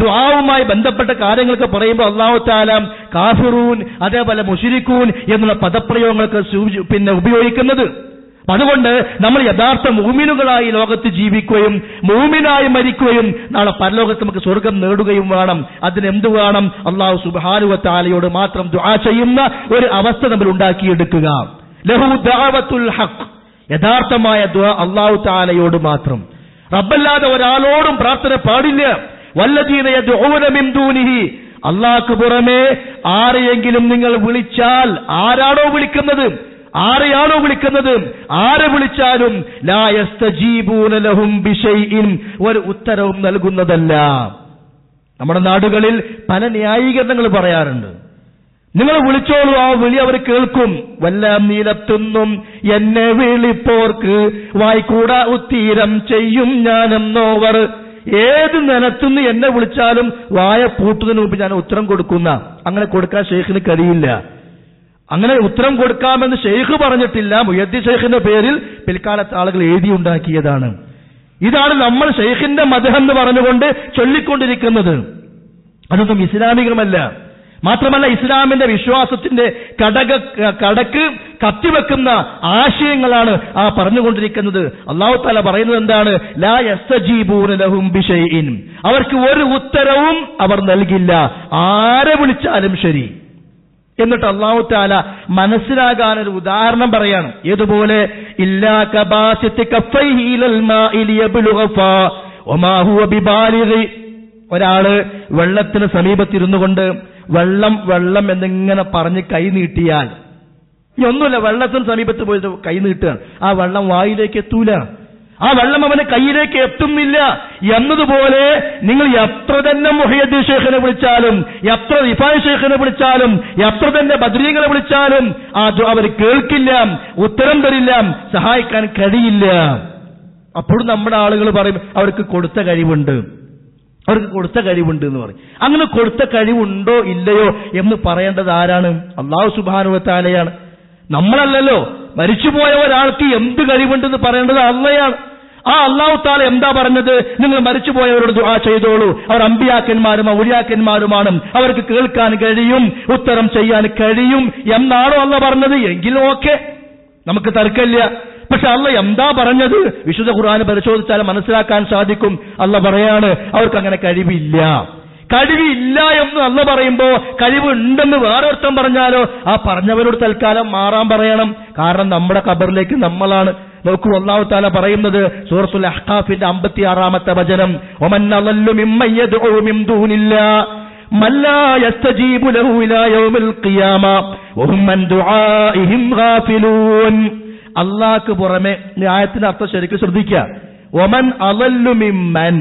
ദുആവുമായി ബന്ധപ്പെട്ട കാര്യങ്ങളൊക്കെ പറയുമ്പോൾ അല്ലാഹു തആല കാഫിറൂൻ അതേപോലെ മുശ്രിക്കൂൻ എന്നുള്ള പദപ്രയോഗങ്ങളൊക്കെ ഉപയോഗിക്കുന്നത്. അതുകൊണ്ട് നമ്മൾ യഥാർത്ഥ മുഅ്മിനുകളായി ലോകത്ത് ജീവിക്കുകയും മുഅ്മിനായി മരിക്കുകയും നാളെ പരലോകത്ത് നമുക്ക് സ്വർഗം നേടുകയും വേണം. അതിനെന്ത് വേണം? അല്ലാഹു സുബ്ഹാനഹു വ തആലയോട് മാത്രം ദുആ ചെയ്യുന്ന ഒരു അവസ്ഥ നമ്മൾ ഉണ്ടാക്കിയെടുക്കുക. ലഹു ദഅവത്തുൽ ഹഖ്, യഥാർത്ഥമായ ദുആ അല്ലാഹു തആലയോട് മാത്രം, റബ്ബല്ലാതെ ഒരാളോടും പ്രാർത്ഥന പാടില്ല. വല്ലദീന യദ്ഊന മിൻ ദൂനിഹി, അല്ലാഹുക്ക് പുറമെ ആരെയെങ്കിലും നിങ്ങൾ വിളിച്ചാൽ, ആരാണോ വിളിക്കുന്നത്, ആരെയാണോ വിളിക്കുന്നത്, ആരെ വിളിച്ചാലും ലാ യസ്തജീബൂന ലഹും ബിശൈഇൻ, ഒരു ഉത്തരവും നൽകുന്നതല്ല. നമ്മുടെ നാടുകളിൽ പല ന്യായീകരണങ്ങൾ പറയാറുണ്ട്. നിങ്ങൾ വിളിച്ചോളൂ, ആ വിളി അവർ കേൾക്കും. വല്ലാം നീലത്തുന്നും എന്നെ വിളിപ്പോർക്ക് വായിക്കൂടാ ഉത്തീരം ചെയ്യും ഞാനെന്നോവർ. ഏത് നിലത്തുനിന്ന് എന്നെ വിളിച്ചാലും വായ പൂട്ടുന്നതിന് മുമ്പ് ഞാൻ ഉത്തരം കൊടുക്കുന്ന, അങ്ങനെ കൊടുക്കാൻ ഷെയ്ഖിന് കഴിയില്ല. അങ്ങനെ ഉത്തരം കൊടുക്കാമെന്ന് ഷെയ്ഖ് പറഞ്ഞിട്ടില്ല, മുഹയ്യദ്ദീൻ ഷെയ്ഖിന്റെ പേരിൽ പിൽക്കാലത്ത് ആളുകൾ എഴുതിയുണ്ടാക്കിയതാണ്. ഇതാണ് നമ്മൾ ഷെയ്ഖിന്റെ മദ്ഹ് എന്ന് പറഞ്ഞുകൊണ്ട് ചൊല്ലിക്കൊണ്ടിരിക്കുന്നത്. അതൊന്നും ഇസ്ലാമികമല്ല. മാത്രമല്ല, ഇസ്ലാമിന്റെ വിശ്വാസത്തിന്റെ കടക്ക് കത്തിവെക്കുന്ന ആശയങ്ങളാണ് ആ പറഞ്ഞുകൊണ്ടിരിക്കുന്നത്. അല്ലാഹു തആല പറയുന്നത് എന്താണ്? ലാ യസ്തജീബൂന ലഹും ബിശൈഇൻ, അവർക്ക് ഒരു ഉത്തരവും അവർ നൽകില്ല, ആരെ വിളിച്ചാലും ശരി. എന്നിട്ട് അല്ലാഹു തആല മനസ്സിലാകാൻ ഒരു ഉദാഹരണം പറയാണ്. ഏതുപോലെ? ഇല്ലാ കബാസിത്തി കഫൈഹി ഇലൽ മാഇ ലിയബ്ലുഗ ഫാ വമാ ഹുവ ബിബാലിഗി. ഒരാള് വെള്ളത്തിന് സമീപത്തിരുന്നു കൊണ്ട് വെള്ളം വെള്ളം എന്നിങ്ങനെ പറഞ്ഞ് കൈ നീട്ടിയാൽ, ഒന്നുമില്ല, വെള്ളത്തിന് സമീപത്ത് പോയിട്ട് കൈ നീട്ടുകയാണ്, ആ വെള്ളം വായിലേക്ക് എത്തൂല, ആ വെള്ളം അവന്റെ കയ്യിലേക്ക് എത്തുന്നില്ല. എന്നതുപോലെ നിങ്ങൾ എത്ര തന്നെ മുഹയ്യദ്ദീൻ ഷെയ്ഖിനെ വിളിച്ചാലും, എത്ര റിഫായി ഷെയ്ഖിനെ വിളിച്ചാലും, എത്ര തന്നെ ബദ്രീങ്ങളെ വിളിച്ചാലും അത് അവർ കേൾക്കില്ല, ഉത്തരം തരില്ല, സഹായിക്കാൻ കഴിയില്ല. അപ്പോഴും നമ്മുടെ ആളുകൾ പറയും അവർക്ക് കൊടുത്ത കഴിവുണ്ട്, അവർക്ക് കൊടുത്ത കഴിവുണ്ട് എന്ന് പറയും. അങ്ങനെ കൊടുത്ത കഴിവുണ്ടോ ഇല്ലയോ എന്ന് പറയേണ്ടത് ആരാണ്? അല്ലാഹു സുബ്ഹാനഹു വ തആലയാണ്, നമ്മളല്ലല്ലോ. മരിച്ചുപോയ ഒരാൾക്ക് എന്ത് കഴിവുണ്ടെന്ന് പറയേണ്ടത് അള്ളയാണ്. ആ അല്ലാഹു തആല എന്താ പറഞ്ഞത്? നിങ്ങൾ മരിച്ചുപോയവരോട് ദുആ ചെയ്തോളൂ, അവർ അമ്പിയാക്കന്മാരും ഔലിയാക്കന്മാരുമാണ്, അവർക്ക് കേൾക്കാൻ കഴിയും, ഉത്തരം ചെയ്യാൻ കഴിയും എന്നാണോ അല്ലാഹ് പറഞ്ഞത്? എങ്കിലും ഓക്കെ, നമുക്ക് തർക്കമില്ല. പക്ഷെ അല്ലാഹ് എന്താ പറഞ്ഞത്? വിശുദ്ധ ഖുർആൻ പരിശോധിച്ചാൽ മനസ്സിലാക്കാൻ സാധിക്കും. അല്ലാഹ് പറയാണ് അവർക്ക് അങ്ങനെ കഴിവില്ല. കഴിവില്ല എന്ന് അല്ലാഹ് പറയുമ്പോ കഴിവുണ്ടെന്ന് വേറൊരുത്തം പറഞ്ഞാലോ ആ പറഞ്ഞവരോട് തൽക്കാലം മാറാൻ പറയണം. കാരണം നമ്മുടെ ഖബറിലേക്ക് നമ്മളാണ്. നോക്കൂ, അല്ലാഹു തആല പറയുന്നത് സൂറത്തുൽ അഹ്ഖാഫിന്റെ 56-ാമത്തെ വചനം, വമൻ അളല്ലു മിമ്മൻ യദ്ഉ മിൻ ദൂനില്ലാഹ് മൻ ലാ യസ്തജീബു ലഹു ഇലാ യൗമിൽ ഖിയാമ വഹും അൻ ദുആഇഹിം ഗാഫിലൂൻ. അല്ലാഹുക്ക് പുറമെ, ഈ ആയത്തിന്റെ അർത്ഥം ശരിക്കും ശ്രദ്ധിക്കുക. വമൻ അളല്ലു മിമ്മൻ,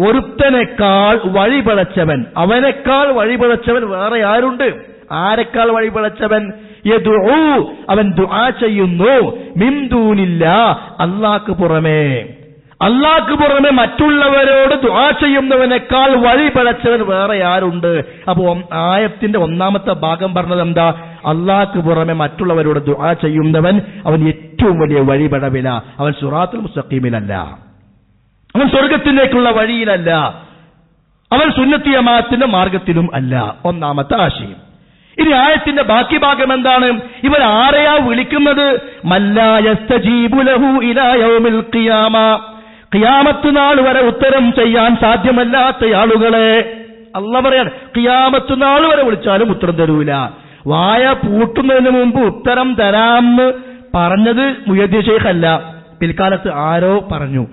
ഒരുത്തനേക്കാൾ വഴിപിഴച്ചവൻ, അവനേക്കാൾ വഴിപിഴച്ചവൻ വേറെ ആരുണ്ട്? ആരെക്കാൾ വഴിപിഴച്ചവൻ? യദ്ഉ, അവൻ ദുആ ചെയ്യുന്നു, മിൻ ദൂനില്ലാഹ്, അല്ലാഹുക്ക് പുറമെ. അള്ളാഹ്ക്ക് പുറമെ മറ്റുള്ളവരോട് ദുആ ചെയ്യുന്നവനേക്കാൾ വഴി പിഴച്ചവൻ വേറെ ആരുണ്ട്? അപ്പോ ആയത്തിന്റെ ഒന്നാമത്തെ ഭാഗം പറഞ്ഞത് എന്താ? അള്ളാഹ്ക്ക് പുറമെ മറ്റുള്ളവരോട് ദുആ ചെയ്യുന്നവൻ അവൻ ഏറ്റവും വലിയ വഴിപിഴവില, അവൻ സിറാത്തുൽ മുസ്തഖീമിലല്ല, അവൻ സ്വർഗത്തിലേക്കുള്ള വഴിയിലല്ല, അവൻ സുന്നത്തി ജമാഅത്തിന്റെ മാർഗത്തിലും അല്ല. ഒന്നാമത്തെ ആശയം. ഇനി ആയത്തിന്റെ ബാക്കി ഭാഗം എന്താണ്? ഇവർ ആരെയാ വിളിക്കുന്നത്? മല്ലാ യസ്തജീബു ലഹു ഇലാ യൗമിൽ ഖിയാമ, ഖിയാമത്ത് നാൾ വരെ ഉത്തരം ചെയ്യാൻ സാധ്യമല്ലാത്ത ആളുകളെ. അല്ലാഹ് പറയാണ് ഖിയാമത്ത് നാൾ വരെ വിളിച്ചാലും ഉത്തരം തരൂല. വായ പൂട്ടുന്നതിന് മുമ്പ് ഉത്തരം തരാമെന്ന് പറഞ്ഞത് മുഹദ്ദിൻ ശൈഖ് അല്ല, പിൽക്കാലത്ത് ആരോ പറഞ്ഞു.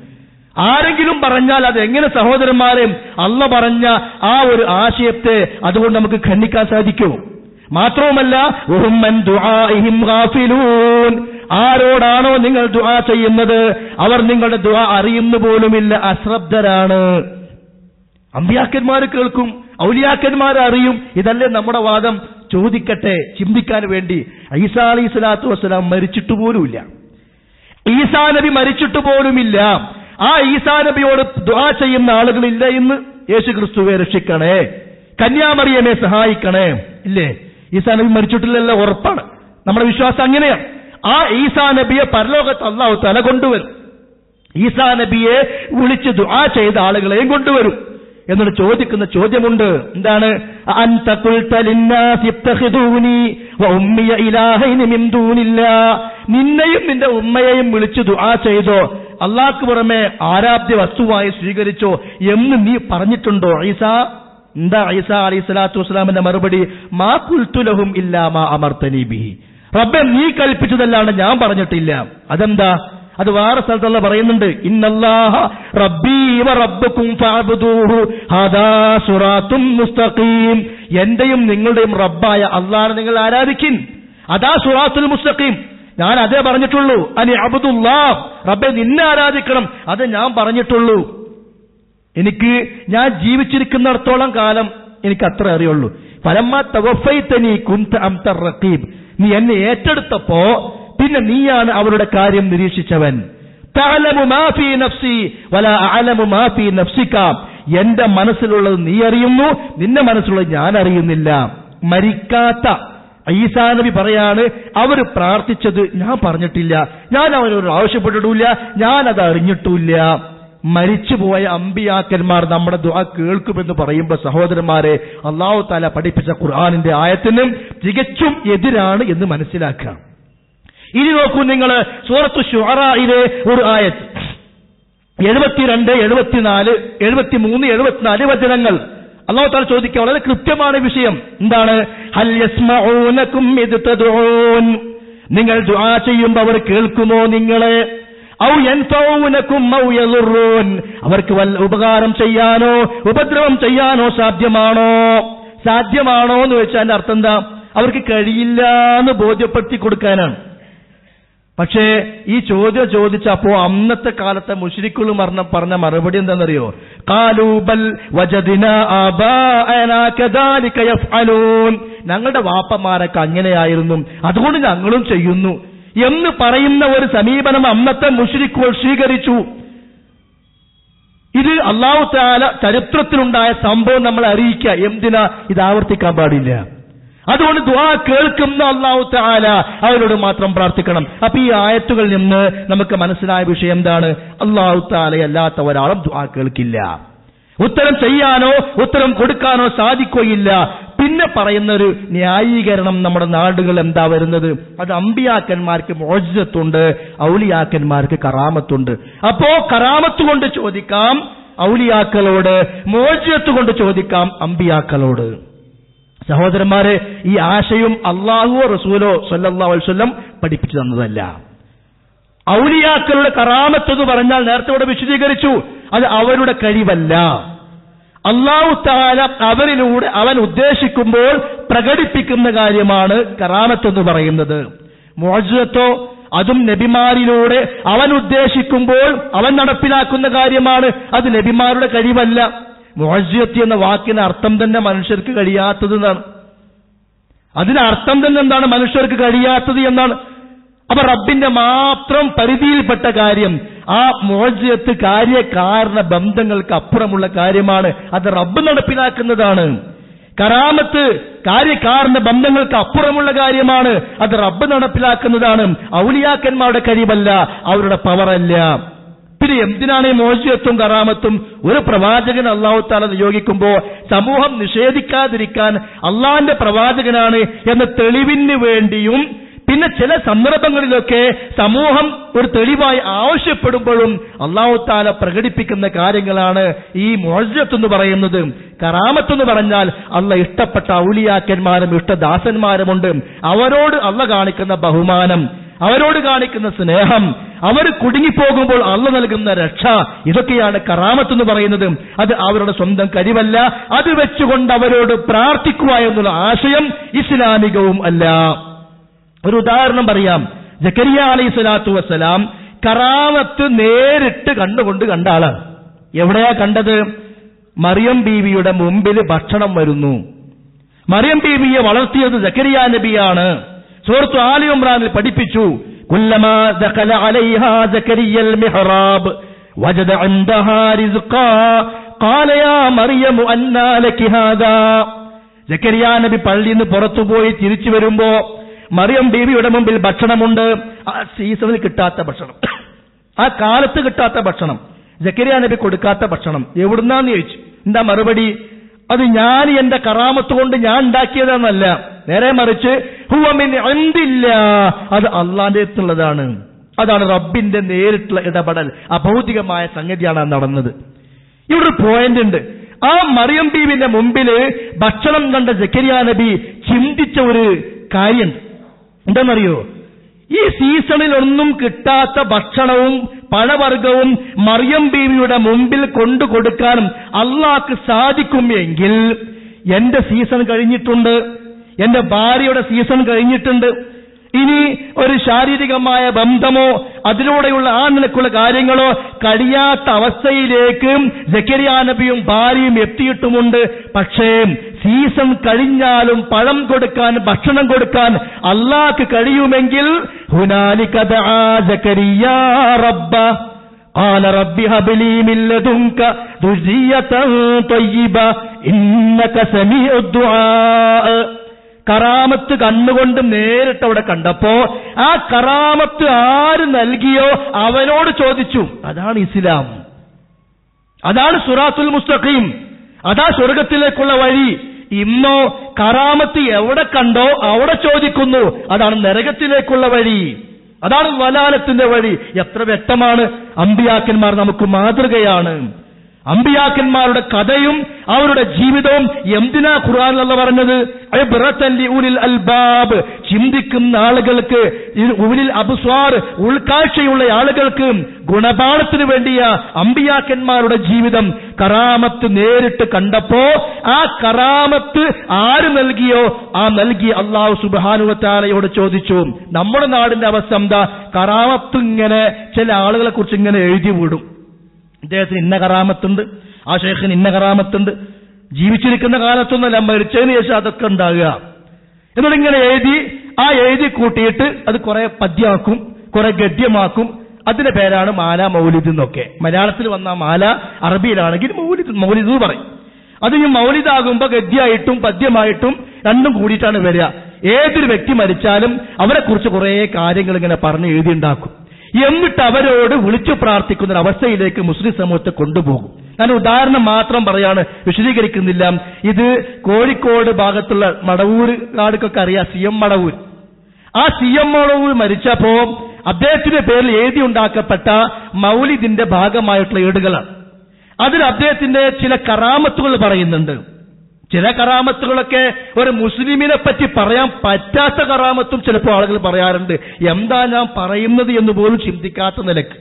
ആരെങ്കിലും പറഞ്ഞാൽ അതെങ്ങനെ സഹോദരന്മാരെ അല്ലാഹ് പറഞ്ഞ ആ ഒരു ആശയത്തെ അതുകൊണ്ട് നമുക്ക് ഖണ്ഡിക്കാൻ സാധിക്കുമോ? മാത്രവുമല്ല വഹും മൻ ദുആഇഹിം ഗാഫിലൂൻ, ആരോടാണോ നിങ്ങൾ ദുആ ചെയ്യുന്നത് അവർ നിങ്ങളുടെ ദുആ അറിയുന്നു പോലുമില്ല, അശ്രദ്ധരാണ്. അമ്പിയാക്കന്മാർ കേൾക്കും, ഔലിയാക്കന്മാർ അറിയും. ഇതല്ലേ നമ്മുടെ വാദം? ചോദിക്കട്ടെ, ചിന്തിക്കാൻ വേണ്ടി. ഈസാ അലൈഹി സ്വലാത്തു വസ്സലാം മരിച്ചിട്ട് പോലുമില്ല, ഈസാ നബി മരിച്ചിട്ട് പോലുമില്ല. ആ ഈസാ നബിയോട് ദുആ ചെയ്യുന്ന ആളുകളില്ല ഇന്ന്? യേശു ക്രിസ്തുവെ രക്ഷിക്കണേ, കന്യാമറിയമെ സഹായിക്കണേ, ഇല്ലേ? ഈസാ നബി മരിച്ചിട്ടില്ലല്ലോ, ഉറപ്പാണ്. നമ്മുടെ വിശ്വാസം അങ്ങനെയാണ്. ആ ഈസാ നബിയെ പരലോകത്ത് അല്ലാഹു തആല കൊണ്ടുവരും. ഈസാ നബിയെ വിളിച്ച് ദുആ ചെയ്ത ആളുകളെയും കൊണ്ടുവരും. എന്നിട്ട് ചോദിക്കുന്ന ചോദ്യമുണ്ട്, എന്താണ്? അൻത ഖുൽത ലിന്നാസി ഇത്തഖിദൂനി വ ഉമ്മിയ ഇലാഹൈനി മിൻ ദൂനില്ലാ, നിന്നെയും നിന്റെ ഉമ്മയെയും വിളിച്ച് ദുആ ചെയ്തോ, അല്ലാഹ്ക്ക് പുറമെ ആരാധ്യ വസ്തുവായി സ്വീകരിച്ചോ എന്ന് നീ പറഞ്ഞിട്ടുണ്ടോ ഈസാ? എന്താ ഈസാ അലൈഹി സ്വലാത്തു വസ്സലാമിന്റെ മറുപടി? മാ ഖുൽതു ലഹും ഇല്ലാ മാ അമർതനി ബിഹി, റബ്ബേ നീ കൽപ്പിച്ചതല്ലാണ്ട് ഞാൻ പറഞ്ഞിട്ടില്ല. അതെന്താ? അത് വേറെ സ്ഥലത്ത് അല്ലാഹ് പറയുന്നുണ്ട്, ഇന്നല്ലാഹ റബ്ബീ വ റബ്ബുകും ഫഅബ്ദൂഹു ഹാദാ സിറാത്തും മുസ്തഖീം, എന്റെയും നിങ്ങളുടെയും റബ്ബായ അല്ലാഹനെ നിങ്ങൾ ആരാധിക്കിൻ, അതാ സിറാത്തുൽ മുസ്തഖീം. ഞാൻ അതേ പറഞ്ഞിട്ടുള്ളൂ. അനി അബ്ദുല്ലാഹ്, റബ്ബേ നിന്നെ ആരാധിക്കണം, അത് ഞാൻ പറഞ്ഞിട്ടുള്ളൂ. എനിക്ക് ഞാൻ ജീവിച്ചിരിക്കുന്നിടത്തോളം കാലം എനിക്ക് അത്ര അറിയുള്ളൂ. ഫലമ്മ തവഫൈതനി കുൻത അൻത റഖീബ്, നീ എന്നെ ഏറ്റെടുത്തപ്പോ പിന്നെ നീയാണ് അവരുടെ കാര്യം നിരീക്ഷിച്ചവൻ. തഅലമു മാ ഫീ നഫ്സി വലാ അഅലമു മാ ഫീ നഫ്സിക, എന്റെ മനസ്സിലുള്ളത് നീ അറിയുന്നു, നിന്റെ മനസ്സിലുള്ളത് ഞാൻ അറിയുന്നില്ല. മരിക്കാത്ത ഈസാ നബി പറയാണ്, അവർ പ്രാർത്ഥിച്ചത് ഞാൻ പറഞ്ഞിട്ടില്ല, ഞാൻ അവരോട് ആവശ്യപ്പെട്ടിട്ടില്ല, ഞാൻ അത് അറിഞ്ഞിട്ടില്ല. മരിച്ചുപോയ അമ്പിയാക്കന്മാർ നമ്മുടെ ദുആ കേൾക്കുമെന്ന് പറയുമ്പോൾ സഹോദരന്മാരെ, അല്ലാഹു തആല പഠിപ്പിച്ച ഖുർആനിന്റെ ആയത്തിനും തികച്ചും എതിരാണ് എന്ന് മനസ്സിലാക്കാം. ഇനി നോക്കൂ നിങ്ങൾ, സൂറത്തു ശുഅറായിലെ ഒരു ആയത്ത് 72, 74, 73, 74 വചനങ്ങൾ. അല്ലാഹു തആല ചോദിക്കുക, വളരെ കൃത്യമാണ് വിഷയം. എന്താണ്? ഹൽ യസ്മഊനകും ഇദ് തദ്ഊൻ, നിങ്ങൾ ദുആ ചെയ്യുമ്പോൾ അവർ കേൾക്കുമോ നിങ്ങളെ? ഔ യൻഫഊനകും ഔ യദുറൂൻ, അവർക്ക് വല്ല ഉപകാരം ചെയ്യാനോ ഉപദ്രവം ചെയ്യാനോ സാധ്യമാണോ? സാധ്യമാണോ എന്ന് വെച്ചാൽ അതിന്റെ അർത്ഥം എന്താ? അവർക്ക് കഴിയില്ല എന്ന് ബോധ്യപ്പെടുത്തി കൊടുക്കാനാണ്. പക്ഷേ ഈ ചോദ്യം ചോദിച്ചപ്പോ അന്നത്തെ കാലത്തെ മുശ്രിക്കുകൾ പറഞ്ഞ മറുപടി എന്താണെന്നറിയോ? ഖാലൂ ബൽ വജദ്നാ ആബാഅനാ കദാലിക യഫ്അലൂൻ, ഞങ്ങളുടെ വാപ്പമാരൊക്കെ അങ്ങനെയായിരുന്നു, അതുകൊണ്ട് ഞങ്ങളും ചെയ്യുന്നു എന്ന് പറയുന്ന ഒരു സമീപനം അന്നത്തെ മുശ്രിക്കുകൾ സ്വീകരിച്ചു. ഇത് അല്ലാഹു തആല ചരിത്രത്തിലുണ്ടായ സംഭവം നമ്മളെ അറിയിക്കുക. എന്തിനാ? ഇത് ആവർത്തിക്കാൻ പാടില്ല. അതുകൊണ്ട് ദുആ കേൾക്കുന്ന അല്ലാഹു തആല അവരോട് മാത്രം പ്രാർത്ഥിക്കണം. അപ്പൊ ഈ ആയത്തുകളിൽ നിന്ന് നമുക്ക് മനസ്സിലായ വിഷയം എന്താണ്? അല്ലാഹു തആല അല്ലാത്ത ഒരാളും ദുആ കേൾക്കില്ല, ഉത്തരം ചെയ്യാനോ ഉത്തരം കൊടുക്കാനോ സാധിക്കുകയില്ല. പിന്നെ പറയുന്നൊരു ന്യായീകരണം നമ്മുടെ നാടുകൾ എന്താ വരുന്നത്? അത് അമ്പിയാക്കന്മാർക്ക് മുഅ്ജിസത്തുണ്ട്, ഔലിയാക്കന്മാർക്ക് കറാമത്തുണ്ട്. അപ്പോ കറാമത്ത് കൊണ്ട് ചോദിക്കാം ഔലിയാക്കളോട്, മുഅ്ജിസത്ത് കൊണ്ട് ചോദിക്കാം അമ്പിയാക്കളോട്. സഹോദരന്മാരെ, ഈ ആശയം അല്ലാഹുവോ റസൂലോ സ്വല്ലല്ലാഹു അലൈഹി വസല്ലം പഠിപ്പിച്ചു തന്നതല്ല. ഔലിയാക്കളുടെ കറാമത്ത് എന്ന് പറഞ്ഞാൽ നേരത്തെ ഇവിടെ വിശദീകരിച്ചു, അത് അവരുടെ കഴിവല്ല. അല്ലാഹു തആല അവരിലൂടെ അവൻ ഉദ്ദേശിക്കുമ്പോൾ പ്രകടിപ്പിക്കുന്ന കാര്യമാണ് കറാമത്ത് എന്ന് പറയുന്നത്. മുഅ്ജിസത്തോ അതും നബിമാരിലൂടെ അവൻ ഉദ്ദേശിക്കുമ്പോൾ അവൻ നടപ്പിലാക്കുന്ന കാര്യമാണ്, അത് നബിമാരുടെ കഴിവല്ല. മുഅ്ജിസത്ത് എന്ന വാക്കിന് അർത്ഥം തന്നെ മനുഷ്യർക്ക് കഴിയാത്തത് എന്നാണ്. അതിന് അർത്ഥം തന്നെ എന്താണ്? മനുഷ്യർക്ക് കഴിയാത്തത് എന്നാണ്. അപ്പൊ റബ്ബിന്റെ മാത്രം പരിധിയിൽപ്പെട്ട കാര്യം, ആ മുഅ്ജിസത്ത് കാര്യകാരണ ബന്ധങ്ങൾക്ക് അപ്പുറമുള്ള കാര്യമാണ്. അത് റബ്ബ് നടപ്പിലാക്കുന്നതാണ്. കറാമത്ത് കാര്യകാരണ ബന്ധങ്ങൾക്ക് അപ്പുറമുള്ള കാര്യമാണ്. അത് റബ്ബ് നടപ്പിലാക്കുന്നതാണ്. ഔലിയാക്കന്മാരുടെ കഴിവല്ല, അവരുടെ പവറല്ല. പിന്നെ എന്തിനാണ് ഈ മുഅ്ജിസത്തും കറാമത്തും? ഒരു പ്രവാചകൻ അല്ലാഹു തആല നിയോഗിക്കുമ്പോൾ സമൂഹം നിഷേധിക്കാതിരിക്കാൻ അള്ളാന്റെ പ്രവാചകനാണ് എന്ന തെളിവിന് വേണ്ടിയും, പിന്നെ ചില സന്ദർഭങ്ങളിലൊക്കെ സമൂഹം ഒരു തെളിവായി ആവശ്യപ്പെടുമ്പോഴും അല്ലാഹു തആല പ്രകടിപ്പിക്കുന്ന കാര്യങ്ങളാണ് ഈ മുഅ്ജിസത്ത് എന്ന് പറയുന്നത്. കറാമത്ത് എന്ന് പറഞ്ഞാൽ അല്ലാഹ് ഇഷ്ടപ്പെട്ട ഔലിയാക്കന്മാരും ഇഷ്ടദാസന്മാരുമുണ്ട്. അവരോട് അല്ലാഹ് കാണിക്കുന്ന ബഹുമാനം, അവരോട് കാണിക്കുന്ന സ്നേഹം, അവർ കുടുങ്ങിപ്പോകുമ്പോൾ അല്ലാഹ് നൽകുന്ന രക്ഷ, ഇതൊക്കെയാണ് കറാമത്ത് എന്ന് പറയുന്നത്. അത് അവരുടെ സ്വന്തം കഴിവല്ല. അത് വെച്ചുകൊണ്ട് അവരോട് പ്രാർത്ഥിക്കുക എന്നുള്ള ആശയം ഇസ്ലാമികവും അല്ല. ഒരു ഉദാഹരണം പറയാം. ജക്കരിയ അലൈഹി സ്വലാത്തു വസ്സലാം കറാമത്ത് നേരിട്ട് കണ്ടുകൊണ്ട് കണ്ട ആളാണ്. എവിടെയാ കണ്ടത്? മറിയം ബീവിയുടെ മുമ്പിൽ ഭക്ഷണം വരുന്നു. മറിയം ബീവിയെ വളർത്തിയത് ജക്കരിയ നബിയാണ്. സൂറത്ത് ആലി ഇംറാനിൽ പഠിപ്പിച്ചു, കുല്ലമാ ദഖല അലൈഹാ ജക്കരിയൽ മിഹ്റാബ് വജദ ഇൻദഹാ റിസ്ഖാ ഖാല യാ മറിയം അന്നാ ലകി ഹാദാ. ജക്കരിയ നബി പള്ളിയിൽ നിന്ന് പുറത്തുപോയി തിരിച്ചു വരുമ്പോ മറിയം ബീവിയുടെ മുമ്പിൽ ഭക്ഷണമുണ്ട്. ആ സീസണിൽ കിട്ടാത്ത ഭക്ഷണം, ആ കാലത്ത് കിട്ടാത്ത ഭക്ഷണം, ജക്കരിയ നബി കൊടുക്കാത്ത ഭക്ഷണം എവിടുന്നാന്ന് ചോദിച്ചു. എന്താ മറുപടി? അത് ഞാൻ എന്റെ കറാമത്ത് കൊണ്ട് ഞാൻ ഉണ്ടാക്കിയതെന്നല്ല, നേരെ മറിച്ച് ഹുവ മിൻ ഇൻദില്ലാഹ്, അത് അള്ളാന്റെ അടുത്തുള്ളതാണ്. അതാണ് റബ്ബിന്റെ നേരിട്ടുള്ള ഇടപെടൽ. അഭൗതികമായ സംഗതിയാണ് നടന്നത്. ഇവിടെ ഒരു പോയിന്റ് ഉണ്ട്. ആ മറിയം ബീവിന്റെ മുമ്പിൽ ഭക്ഷണം കണ്ട ജക്കരിയ നബി ചിന്തിച്ച ഒരു കാര്യം എന്താണെന്നറിയോ? ഈ സീസണിൽ ഒന്നും കിട്ടാത്ത ഭക്ഷണവും പഴവർഗവും മറിയം ബീവിയുടെ മുമ്പിൽ കൊണ്ടു കൊടുക്കാനും അള്ളാഹ്ക്ക് സാധിക്കുമെങ്കിൽ എന്റെ സീസൺ കഴിഞ്ഞിട്ടുണ്ട്, എന്റെ ഭാര്യയുടെ സീസൺ കഴിഞ്ഞിട്ടുണ്ട്, ഇനി ഒരു ശാരീരികമായ ബന്ധമോ അതിലൂടെയുള്ള ആ നിലക്കുള്ള കാര്യങ്ങളോ കഴിയാത്ത അവസ്ഥയിലേക്ക് സക്കരിയ നബിയും ഭാര്യയും എത്തിയിട്ടുമുണ്ട്. പക്ഷേ സീസൺ കഴിഞ്ഞാലും പഴം കൊടുക്കാൻ, ഭക്ഷണം കൊടുക്കാൻ അല്ലാഹ്ക്ക് കഴിയുമെങ്കിൽ ഹുനാലിക ദഅ സക്കരിയ റബ്ബ ഖാല റബ്ബി ഹബ്ലി മിൻ ലദുൻക ദുർരിയതൻ തയ്യിബ ഇന്നക സമീഉദ് ദുആ. കറാമത്ത് കണ്ണുകൊണ്ട് നേരിട്ട് അവിടെ കണ്ടപ്പോ ആ കറാമത്ത് ആര് നൽകിയോ അവനോട് ചോദിച്ചു. അതാണ് ഇസ്ലാം, അതാണ് സിറാത്തുൽ മുസ്തഖീം, അതാ സ്വർഗത്തിലേക്കുള്ള വഴി. ഇന്നോ കറാമത്ത് എവിടെ കണ്ടോ അവിടെ ചോദിക്കുന്നു. അതാണ് നരകത്തിലേക്കുള്ള വഴി, അതാണ് വലാലത്തിന്റെ വഴി. എത്ര വ്യക്തമാണ്! അമ്പിയാക്കന്മാർ നമുക്ക് മാതൃകയാണ്. അമ്പിയാക്കന്മാരുടെ കഥയും അവരുടെ ജീവിതവും എന്തിനാ ഖുർആനിൽ അല്ലാഹ് പറഞ്ഞത്? ഇബ്റതൻ ലിഉലിൽ അൽബാബ്, ചിന്തിക്കുന്ന ആളുകൾക്ക്, ഉലിൽ അബ്സ്വാർ, ഉൾക്കാഴ്ചയുള്ള ആളുകൾക്ക് ഗുണപാഠത്തിന് വേണ്ടിയ അമ്പിയാക്കന്മാരുടെ ജീവിതം. കറാമത്ത് നേരിട്ട് കണ്ടപ്പോ ആ കറാമത്ത് ആര് നൽകിയോ ആ നൽകി അല്ലാഹു സുബ്ഹാനഹു വ തആലയോട് ചോദിച്ചു. നമ്മുടെ നാടിന്റെ അവസ്ഥ എന്താ? കറാമത്ത് ഇങ്ങനെ ചില ആളുകളെ കുറിച്ച് ഇങ്ങനെ എഴുതി വിടും. ഇദ്ദേഹത്തിന് ഇന്ന കറാമത്തുണ്ട്, ആ ഷേഖിന് ഇന്ന കറാമത്തുണ്ട്. ജീവിച്ചിരിക്കുന്ന കാലത്തൊന്നല്ല, മരിച്ചതിന് ശേഷം അതൊക്കെ ഉണ്ടാകുക. എന്നിട്ടിങ്ങനെ എഴുതി കൂട്ടിയിട്ട് അത് കുറെ പദ്യമാക്കും, കുറെ ഗദ്യമാക്കും. അതിന്റെ പേരാണ് മാല, മൗലിദ് എന്നൊക്കെ. മലയാളത്തിൽ വന്ന മാല, അറബിയിലാണെങ്കിൽ മൗലിദ് പറയും. അത് ഈ മൗലിദാകുമ്പോ ഗദ്യമായിട്ടും പദ്യമായിട്ടും രണ്ടും കൂടിയിട്ടാണ് വരിക. ഏതൊരു വ്യക്തി മരിച്ചാലും അവരെ കുറിച്ച് കുറെ കാര്യങ്ങൾ ഇങ്ങനെ പറഞ്ഞ് എഴുതിയുണ്ടാക്കും. എന്നിട്ട് അവരോട് വിളിച്ചു പ്രാർത്ഥിക്കുന്ന ഒരു അവസ്ഥയിലേക്ക് മുസ്ലിം സമൂഹത്തെ കൊണ്ടുപോകും. ഞാൻ ഉദാഹരണം മാത്രം പറയാണ്, വിശദീകരിക്കുന്നില്ല. ഇത് കോഴിക്കോട് ഭാഗത്തുള്ള മടവൂർ കാടുക്കൊക്കെ അറിയാം, CM മടവൂർ. ആ CM മടവൂർ മരിച്ചപ്പോ അദ്ദേഹത്തിന്റെ പേരിൽ എഴുതി ഉണ്ടാക്കപ്പെട്ട മൗലിദിന്റെ ഭാഗമായിട്ടുള്ള ഏടുകളാണ്. അതിൽ അദ്ദേഹത്തിന്റെ ചില കറാമത്തുകൾ പറയുന്നുണ്ട്. ചില കറാമത്തുകളൊക്കെ ഒരു മുസ്ലിമിനെ പറ്റി പറയാൻ പറ്റാത്ത കറാമത്തും ചിലപ്പോൾ ആളുകൾ പറയാറുണ്ട്. എന്താ ഞാൻ പറയുന്നത് എന്ന് പോലും ചിന്തിക്കാത്ത നിലക്ക്.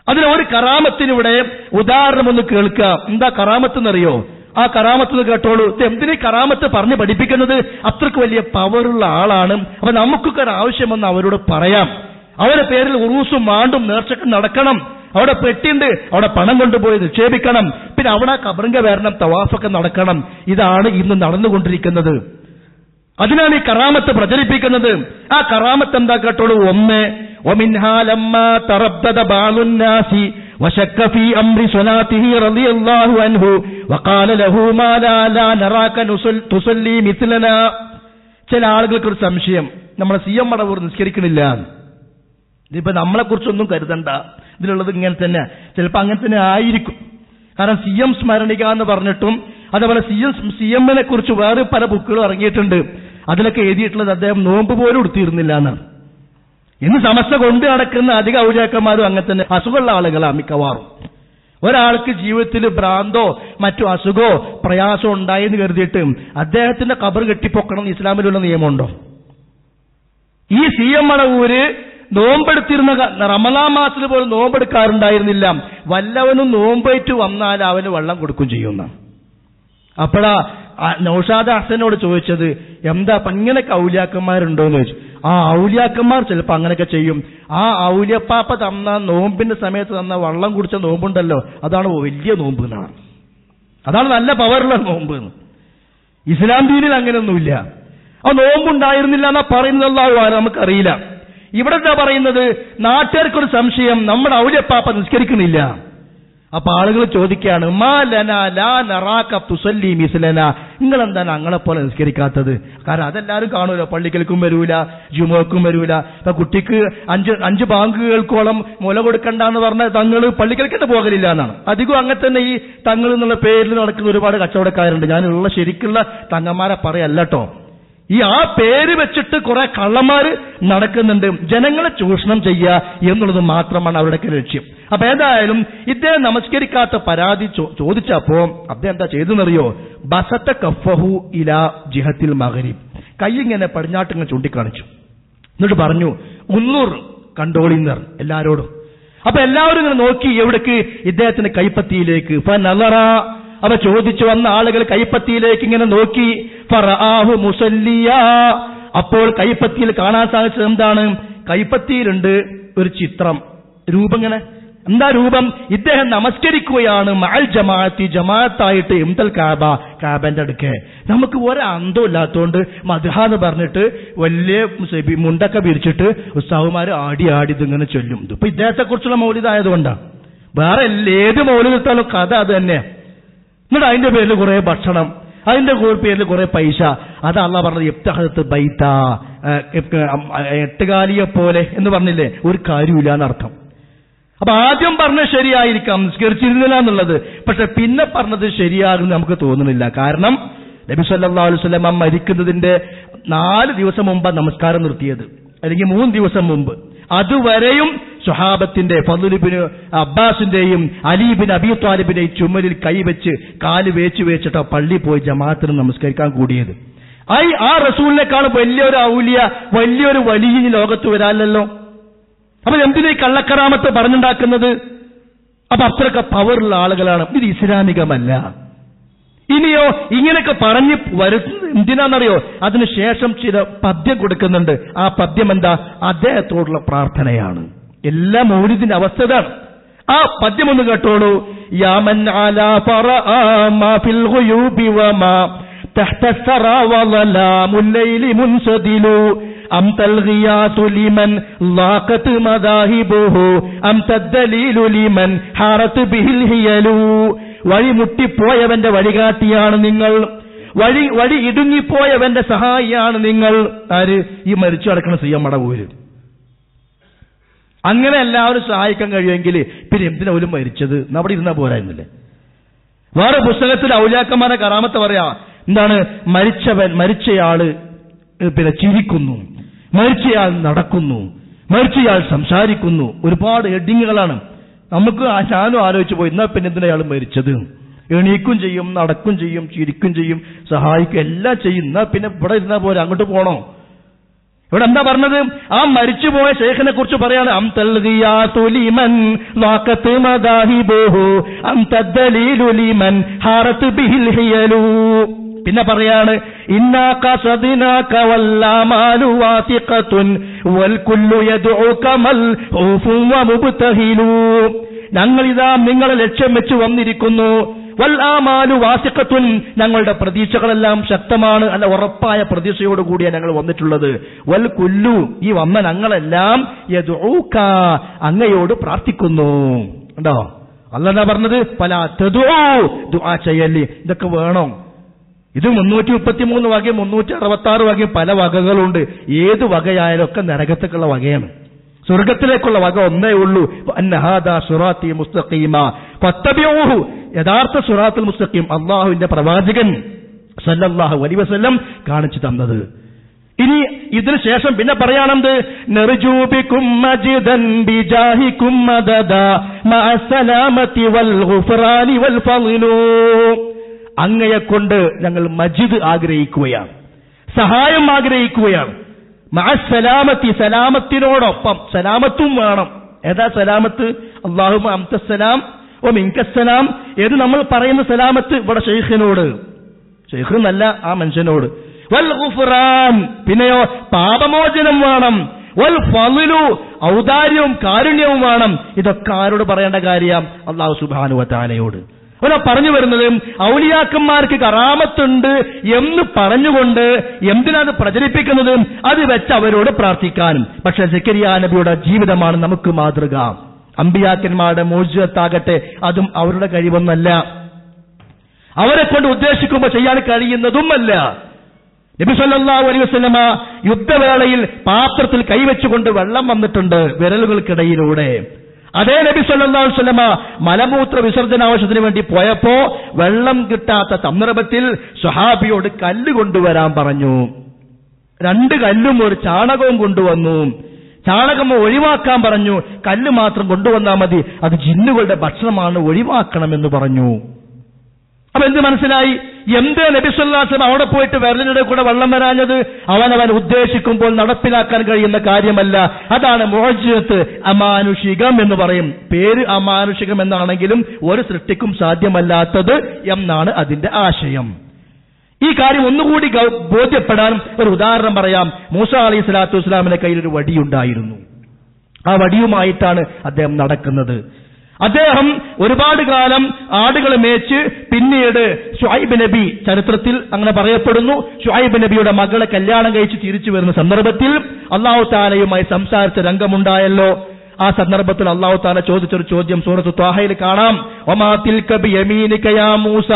അതിനൊരു കറാമത്തിനിവിടെ ഉദാഹരണം ഒന്ന് കേൾക്കുക. എന്താ കറാമത്ത് എന്നറിയോ? ആ കറാമത്ത് കേട്ടോളൂ. എന്തിനീ കറാമത്ത് പറഞ്ഞ് പഠിപ്പിക്കുന്നത്? അത്രക്ക് വലിയ പവറുള്ള ആളാണ്. അപ്പൊ നമുക്കൊക്കെ ഒരു ആവശ്യമെന്ന് അവരോട് പറയാം. അവരുടെ പേരിൽ ഉറൂസും മാണ്ടും നേർച്ചക്ക് നടക്കണം. അവിടെ പെട്ടിണ്ട്, അവിടെ പണം കൊണ്ടുപോയി നിക്ഷേപിക്കണം. പിന്നെ അവിടെ കബറിങ്ക വരണം, തവാഫൊക്കെ നടക്കണം. ഇതാണ് ഇന്ന് നടന്നുകൊണ്ടിരിക്കുന്നത്. അതിനാണ് ഈ കറാമത്ത് പ്രചരിപ്പിക്കുന്നത്. ആ കറാമത്ത് എന്താ കേട്ടോളൂ. ഒന്ന്, ومنها لما تردد بعض الناس وشك في أمر صلاته رضي الله عنه وقال له ما لا نراك تصلي مثلنا. ചില ആളുകൾക്ക് ഒരു സംശയം, നമ്മളെ സി എം മടവൂർ നിസ്കരിക്കണില്ല. ഇതിപ്പോ നമ്മളെ കുറിച്ചൊന്നും കരുതണ്ട, ഇതിലുള്ളത് ഇങ്ങനെ തന്നെ, ചിലപ്പോൾ അങ്ങനെ തന്നെ ആയിരിക്കും. കാരണം സി എം സ്മരണിക എന്ന് പറഞ്ഞിട്ടും അതേപോലെ സി എമ്മിനെ കുറിച്ച് വേറെ പല ബുക്കുകളും ഇറങ്ങിയിട്ടുണ്ട്. അതിലൊക്കെ എഴുതിയിട്ടുള്ളത് അദ്ദേഹം നോമ്പ് പോലും എടുത്തിരുന്നില്ല എന്നാണ്. ഇന്ന് സമസ്ത കൊണ്ട് നടക്കുന്ന അധിക ഔലിയാക്കന്മാരും അങ്ങനെ തന്നെ അസുഖമുള്ള ആളുകളാണ് മിക്കവാറും. ഒരാൾക്ക് ജീവിതത്തിൽ ഭ്രാന്തോ മറ്റു അസുഖമോ പ്രയാസമോ ഉണ്ടായെന്ന് കരുതിയിട്ട് അദ്ദേഹത്തിന്റെ ഖബർ കെട്ടിപ്പൊക്കണം എന്ന് ഇസ്ലാമിലുള്ള നിയമമുണ്ടോ? ഈ സി എം മടവൂര് നോമ്പെടുത്തിരുന്ന റമളാൻ മാസത്തിൽ പോലും നോമ്പെടുക്കാറുണ്ടായിരുന്നില്ല. വല്ലവനും നോമ്പേറ്റ് വന്നാൽ അവന് വെള്ളം കൊടുക്കും ചെയ്യുന്ന. അപ്പോഴാ നൗഷാദ് ഹസനോട് ചോദിച്ചത്, എന്താ ഇങ്ങനെയൊക്കെ ഔലിയാക്കന്മാരുണ്ടോ എന്ന് ചോദിച്ചു. ആ ഔലിയാക്കന്മാർ ചിലപ്പോൾ അങ്ങനെയൊക്കെ ചെയ്യും. ആ ഔലിയപ്പാപ്പ തന്ന നോമ്പിന്റെ സമയത്ത് തന്ന വെള്ളം കുടിച്ച നോമ്പുണ്ടല്ലോ, അതാണ് വലിയ നോമ്പ് എന്നാണ്, അതാണ് നല്ല പവറുള്ള നോമ്പ്. ഇസ്ലാം ദീനിൽ അങ്ങനെയൊന്നുമില്ല. ആ നോമ്പുണ്ടായിരുന്നില്ല എന്നാ പറയുന്നത് നമുക്കറിയില്ല. ഇവിടെ എന്താ പറയുന്നത്? നാട്ടുകാർക്കൊരു സംശയം, നമ്മുടെ ഔലിയപ്പാപ്പ നിസ്കരിക്കുന്നില്ല. അപ്പൊ ആളുകൾ ചോദിക്കുകയാണ്, മാ ലനാ ലാ നറാക തുസല്ലി മിസ്ലന, നിങ്ങൾ എന്താണ് ഞങ്ങളെപ്പോലെ നിസ്കരിക്കാത്തത്? കാരണം അതെല്ലാവരും കാണൂല, പള്ളിക്കൽക്കും വരൂല, ജുമുഅക്കും വരൂല. ഇപ്പൊ കുട്ടിക്ക് അഞ്ച് ബാങ്കുകൾക്കോളം മുല കൊടുക്കണ്ടെന്ന് പറഞ്ഞ തങ്ങൾ പള്ളിക്കൽക്കിട്ട് പോകലില്ല എന്നാണ്. അധികം അങ്ങനെ തന്നെ ഈ തങ്ങൾ എന്നുള്ള പേരിൽ നടക്കുന്ന ഒരുപാട് കച്ചവടക്കാരുണ്ട്. ഞാനുള്ള ശരിക്കുള്ള തങ്ങന്മാരെ പറയല്ലോ. ഈ ആ പേര് വെച്ചിട്ട് കുറെ കള്ളന്മാര് നടക്കുന്നുണ്ട്. ജനങ്ങളെ ചൂഷണം ചെയ്യുക എന്നുള്ളത് മാത്രമാണ് അവരുടെ ലക്ഷ്യം. അപ്പൊ ഏതായാലും ഇദ്ദേഹം നമസ്കരിക്കാത്ത പരാതി ചോദിച്ചപ്പോ അദ്ദേഹം എന്താ ചെയ്തെന്നറിയോ? ബസത്ത കഫഹു ഇലാ ജിഹത്തിൽ മഗ്രിബ്, കൈ ഇങ്ങനെ പടിഞ്ഞാട്ടിങ്ങനെ ചൂണ്ടിക്കാണിച്ചു. എന്നിട്ട് പറഞ്ഞു 300 കണ്ടോളിന്നർ എല്ലാരോടും. അപ്പൊ എല്ലാവരും ഇങ്ങനെ നോക്കി എവിടേക്ക്? ഇദ്ദേഹത്തിന്റെ കൈപ്പത്തിയിലേക്ക്. അവ ചോദിച്ചു വന്ന ആളുകൾ കൈപ്പത്തിയിലേക്ക് ഇങ്ങനെ നോക്കി. ഫറആഹു മുസല്ലിയാ, അപ്പോൾ കൈപ്പത്തിയിൽ കാണാൻ സാധിച്ചത് എന്താണ്? കൈപ്പത്തിയിലുണ്ട് ഒരു ചിത്രം, രൂപം. ഇങ്ങനെ എന്താ രൂപം? ഇദ്ദേഹം നമസ്കരിക്കുകയാണ് മഅൽ ജമാഅത്തി, ജമാഅത്തായിട്ട് ഇംതൽ കാബ, കാബന്റെ അടുക്കെ. നമുക്ക് ഒരന്തം ഇല്ലാത്തതുകൊണ്ട് മദ്ഹാന്ന് പറഞ്ഞിട്ട് വലിയ മുണ്ടൊക്കെ വിരിച്ചിട്ട് ഉസ്താവുമാര് ആടി ഇതിങ്ങനെ ചൊല്ലും. ഇതിപ്പോ ഇദ്ദേഹത്തെ കുറിച്ചുള്ള മൗലിദായതുകൊണ്ടാണ്. വേറെ ഏത് മൗലിദത്താലും കഥ അത് തന്നെ. എന്നിട്ട് അതിന്റെ പേരിൽ കുറെ ഭക്ഷണം, അതിന്റെ പേരിൽ കുറെ പൈസ. അത് അള്ളാഹ് പറഞ്ഞത് ഇഫ്തഹത്ത് ബൈത, എട്ടുകാലിയെ പോലെ എന്ന് പറഞ്ഞില്ലേ, ഒരു കാര്യമില്ല എന്നർത്ഥം. അപ്പൊ ആദ്യം പറഞ്ഞത് ശരിയായിരിക്കാം, നിസ്കരിച്ചിരുന്നില്ല എന്നുള്ളത്. പക്ഷെ പിന്നെ പറഞ്ഞത് ശരിയാകുമെന്ന് നമുക്ക് തോന്നുന്നില്ല. കാരണം നബി സല്ലല്ലാഹു അലൈഹി വസല്ലം മരിക്കുന്നതിന്റെ 4 ദിവസം മുമ്പ് നമസ്കാരം നിർത്തിയത്, അല്ലെങ്കിൽ 3 ദിവസം മുമ്പ്. അതുവരെയും സ്വഹാബത്തിന്റെ ഫദ്ൽ ഇബ്നു അബ്ബാസിന്റെയും അലി ഇബ്നു അബീ ത്വാലിബിന്റെയും ചുമലിൽ കൈവച്ച് കാല് വേച്ചിട്ടാ പള്ളി പോയി ജമാഅത്തിന് നമസ്കരിക്കാൻ കൂടിയത്. ആ റസൂലിനേക്കാൾ വലിയൊരു ഔലിയ, വലിയൊരു വലിയ ലോകത്ത് വരാനല്ലോ. അപ്പൊ എന്തിനാ ഈ കള്ളക്കറാമത്ത് പറഞ്ഞുണ്ടാക്കുന്നത്? അപ്പൊ അത്രയൊക്കെ പവറുള്ള ആളുകളാണ്. ഇത് ഇസ്ലാമികമല്ല. ഇനിയോ ഇങ്ങനെയൊക്കെ പറഞ്ഞു വരുന്നത് എന്തിനാണെന്നറിയോ? അതിനുശേഷം ചില പദ്യം കൊടുക്കുന്നുണ്ട്. ആ പദ്യം എന്താ? അദ്ദേഹത്തോടുള്ള പ്രാർത്ഥനയാണ്. എല്ലാ മൗലിദിന്റെ അവസ്ഥ ഇതാണ്. ആ പദ്യം ഒന്ന് കേട്ടോളൂ. യാമൻ അലാ ഫറആ ഫിൽ ഗുയൂബി വമാ തഹ്ത സറാ വളലാമുൽ ലൈലി മുൻസദിലു അം തൽഗിയാതു ലിമൻ ലാഖത് മദാഹിബുഹു അം തദ്ദലീലു ലിമൻ ഹാറത് ബിഹിൽ ഹിയലു. വഴി മുട്ടിപ്പോയവന്റെ വഴികാട്ടിയാണ് നിങ്ങൾ, വഴി ഇടുങ്ങിപ്പോയവന്റെ സഹായിയാണ് നിങ്ങൾ. ആര്? ഈ മരിച്ചു കിടക്കുന്ന സി എം മടവൂര്. അങ്ങനെ എല്ലാവരും സഹായിക്കാൻ കഴിയുമെങ്കിൽ പിന്നെ എന്തിനാ പോലും മരിച്ചത്? അവിടെ ഇരുന്നാ പോരായിരുന്നില്ലേ? വേറെ പുസ്തകത്തിൽ ഔലിയാക്കന്മാരെ കറാമത്ത് പറയാ എന്താണ്? മരിച്ചയാള് പിന്നെ ചിരിക്കുന്നു, മരിച്ചയാൾ നടക്കുന്നു, മരിച്ചയാൾ സംസാരിക്കുന്നു. ഒരുപാട് ഹെഡിങ്ങുകളാണ്. നമുക്ക് ഞാനും ആലോചിച്ചു പോയി, എന്നാ പിന്നെ എന്തിനാ അയാൾ മരിച്ചത്? എണീക്കും ചെയ്യും, നടക്കും ചെയ്യും, ചിരിക്കും ചെയ്യും, സഹായിക്കും, എല്ലാം ചെയ്യും. എന്നാ പിന്നെ ഇവിടെ ഇരുന്നാ പോലെ അങ്ങോട്ട് പോണോ? ഇവിടെ എന്താ പറഞ്ഞത്? ആ മരിച്ചുപോയ ശൈഖിനെ കുറിച്ച് പറയാണ്. അം തൽഗിയാതു ലിമൻ ലാഖത് മദാഹിബുഹു അം തദ്ദലീലു ലിമൻ ഹാറത് ബിഹിൽ ഹിയലു. പിന്നെ പറയാണ് ഇന്നാ ഖസദിനാക വല്ലാമാലു വാസിഖത്തുൻ വൽ കുല്ലു യദ്ഉക മൽഊഫുൻ വമുബ്തഹിലു. ഞങ്ങളിതാ നിങ്ങളെ ലക്ഷ്യം വെച്ച് വന്നിരിക്കുന്നു. വൽ ആമാലു വാസിഖത്തുൻ, ഞങ്ങളുടെ പ്രതീക്ഷകളെല്ലാം ശക്തമാണ്, അല്ല ഉറപ്പായ പ്രതീക്ഷയോടുകൂടിയാണ് ഞങ്ങൾ വന്നിട്ടുള്ളത്. വൽ കുല്ലു, ഈ വന്ന ഞങ്ങളെല്ലാം യദ്ഊക, അങ്ങയോട് പ്രാർത്ഥിക്കുന്നു. ഉണ്ടോ? അല്ലാഹ് പറഞ്ഞത് പല തദ്ഊ, ദുആ ചെയ്യല്ലേ. ഇതൊക്കെ വേണോ? ഇത് 333 വകയും 366 വകയും പല വകകളുണ്ട്. ഏത് വകയായാലും ഒക്കെ നരകത്തേക്കുള്ള വകയാണ്. സ്വർഗത്തിലേക്കുള്ള വക ഒന്നേ ഉള്ളൂ. അന്നഹാദാ സിറാത്തി മുസ്തഖീമ ഫത്തബിഊഹു, യഥാർത്ഥ സിറാത്തുൽ മുസ്തഖീം അല്ലാഹുവിന്റെ പ്രവാചകൻ സല്ലല്ലാഹു അലൈഹി വസല്ലം കാണിച്ചു തന്നത്. ഇനി ഇതിനു ശേഷം പിന്നെ പറയാണെന്ത്? നർജൂബികും മജിദൻ ബിജാഹികും മദദ മഅസ്സലാമതി വൽ ഗുഫ്റാനി വൽ ഫളിലു, അങ്ങയെക്കൊണ്ട് ഞങ്ങൾ മജിദ് ആഗ്രഹിക്കുകയാണ്, സഹായം ആഗ്രഹിക്കുകയാണ്. മഅസ്സലാമത്തി, സലാമത്തിനോടൊപ്പം സലാമത്തും വേണം. ഏതാ സലാമത്ത്? അല്ലാഹുമ്മ അൻതസ്സലാം വ മിൻകസ്സലാം. ഏത് നമ്മൾ പറയുന്ന സലാമത്ത്? ഇവിടെ ശൈഖിനോട്, ശൈഖ് എന്നല്ല, ആ മനുഷ്യനോട്. വൽ ഗുഫ്റാൻ, പിന്നെയോ പാപമോചനം വേണം. വൽ ഫളിലു, ഔദാര്യവും കാരുണ്യവും വേണം. ഇതൊക്കെ ആരോട് പറയേണ്ട കാര്യം? അല്ലാഹു സുബ്ഹാനഹു വ തആലയോട്. അവനെ പറഞ്ഞു വരുന്നത് ഔലിയാക്കന്മാർക്ക് കറാമത്തുണ്ട് എന്ന് പറഞ്ഞുകൊണ്ട് എന്തിനാണ് പ്രചരിപ്പിക്കുന്നത്? അത് വെച്ച് അവരോട് പ്രാർത്ഥിക്കാനും. പക്ഷെ സക്കരിയ നബിയുടെ ജീവിതമാണ് നമുക്ക് മാതൃക. അമ്പിയാക്കന്മാരുടെ മോചിതത്താകട്ടെ, അതും അവരുടെ കഴിവൊന്നല്ല, അവരെ കൊണ്ട് ഉദ്ദേശിക്കുമ്പോൾ ചെയ്യാൻ കഴിയുന്നതുമല്ല. നബി സല്ലല്ലാഹു അലൈഹി വസല്ലമ യുദ്ധവേളയിൽ പാത്രത്തിൽ കൈവച്ചുകൊണ്ട് വെള്ളം വന്നിട്ടുണ്ട് വിരലുകൾക്കിടയിലൂടെ. അതേ നബി സല്ലല്ലാഹു അലൈഹി വസല്ലമ മലമൂത്ര വിസർജന ആവശ്യത്തിന് വേണ്ടി പോയപ്പോ വെള്ളം കിട്ടാത്ത സന്ദർഭത്തിൽ സ്വഹാബിയോട് കല്ല് കൊണ്ടുവരാൻ പറഞ്ഞു. 2 കല്ലും ഒരു ചാണകവും കൊണ്ടുവന്നു. ചാണകം ഒഴിവാക്കാൻ പറഞ്ഞു, കല്ല് മാത്രം കൊണ്ടുവന്നാൽ മതി, അത് ജിന്നുകളുടെ ഭക്ഷണമാണ്, ഒഴിവാക്കണമെന്ന് പറഞ്ഞു. അപ്പൊ എന്ത് മനസ്സിലായി? എന്ത് നബി സല്ലല്ലാഹു അലൈഹി വസല്ലം അവിടെ പോയിട്ട് വിരലിന്റെ കൂടെ വെള്ളം വരാഞ്ഞത്? അവനവൻ ഉദ്ദേശിക്കുമ്പോൾ നടപ്പിലാക്കാൻ കഴിയുന്ന കാര്യമല്ല. അതാണ് മുഅ്ജിസത്ത്, അമാനുഷികം എന്ന് പറയും. പേര് അമാനുഷികം എന്നാണെങ്കിലും ഒരു സൃഷ്ടിക്കും സാധ്യമല്ലാത്തത് എന്നാണ് അതിന്റെ ആശയം. ഈ കാര്യം ഒന്നുകൂടി ബോധ്യപ്പെടാൻ ഒരു ഉദാഹരണം പറയാം. മൂസ അലൈഹി സ്വലാത്തു വസ്സലാമിന്റെ കയ്യിൽ ഒരു വടിയുണ്ടായിരുന്നു. ആ വടിയുമായിട്ടാണ് അദ്ദേഹം നടക്കുന്നത്. അദ്ദേഹം ഒരുപാട് കാലം ആടുകളെ മേച്ച് പിന്നീട് ശുഐബ് നബി, ചരിത്രത്തിൽ അങ്ങനെ പറയപ്പെടുന്നു, ശുഐബ് നബിയുടെ മകളെ കല്യാണം കഴിച്ച് തിരിച്ചു വരുന്ന സന്ദർഭത്തിൽ അല്ലാഹു തആലയുമായി സംസാരിച്ച രംഗമുണ്ടായല്ലോ. ആ സന്ദർഭത്തിൽ അല്ലാഹു തആല ചോദിച്ചൊരു ചോദ്യം സൂറത്തു ത്വാഹയിൽ കാണാം. വമാ തിൽക ബിയമീനിക യാ മൂസ,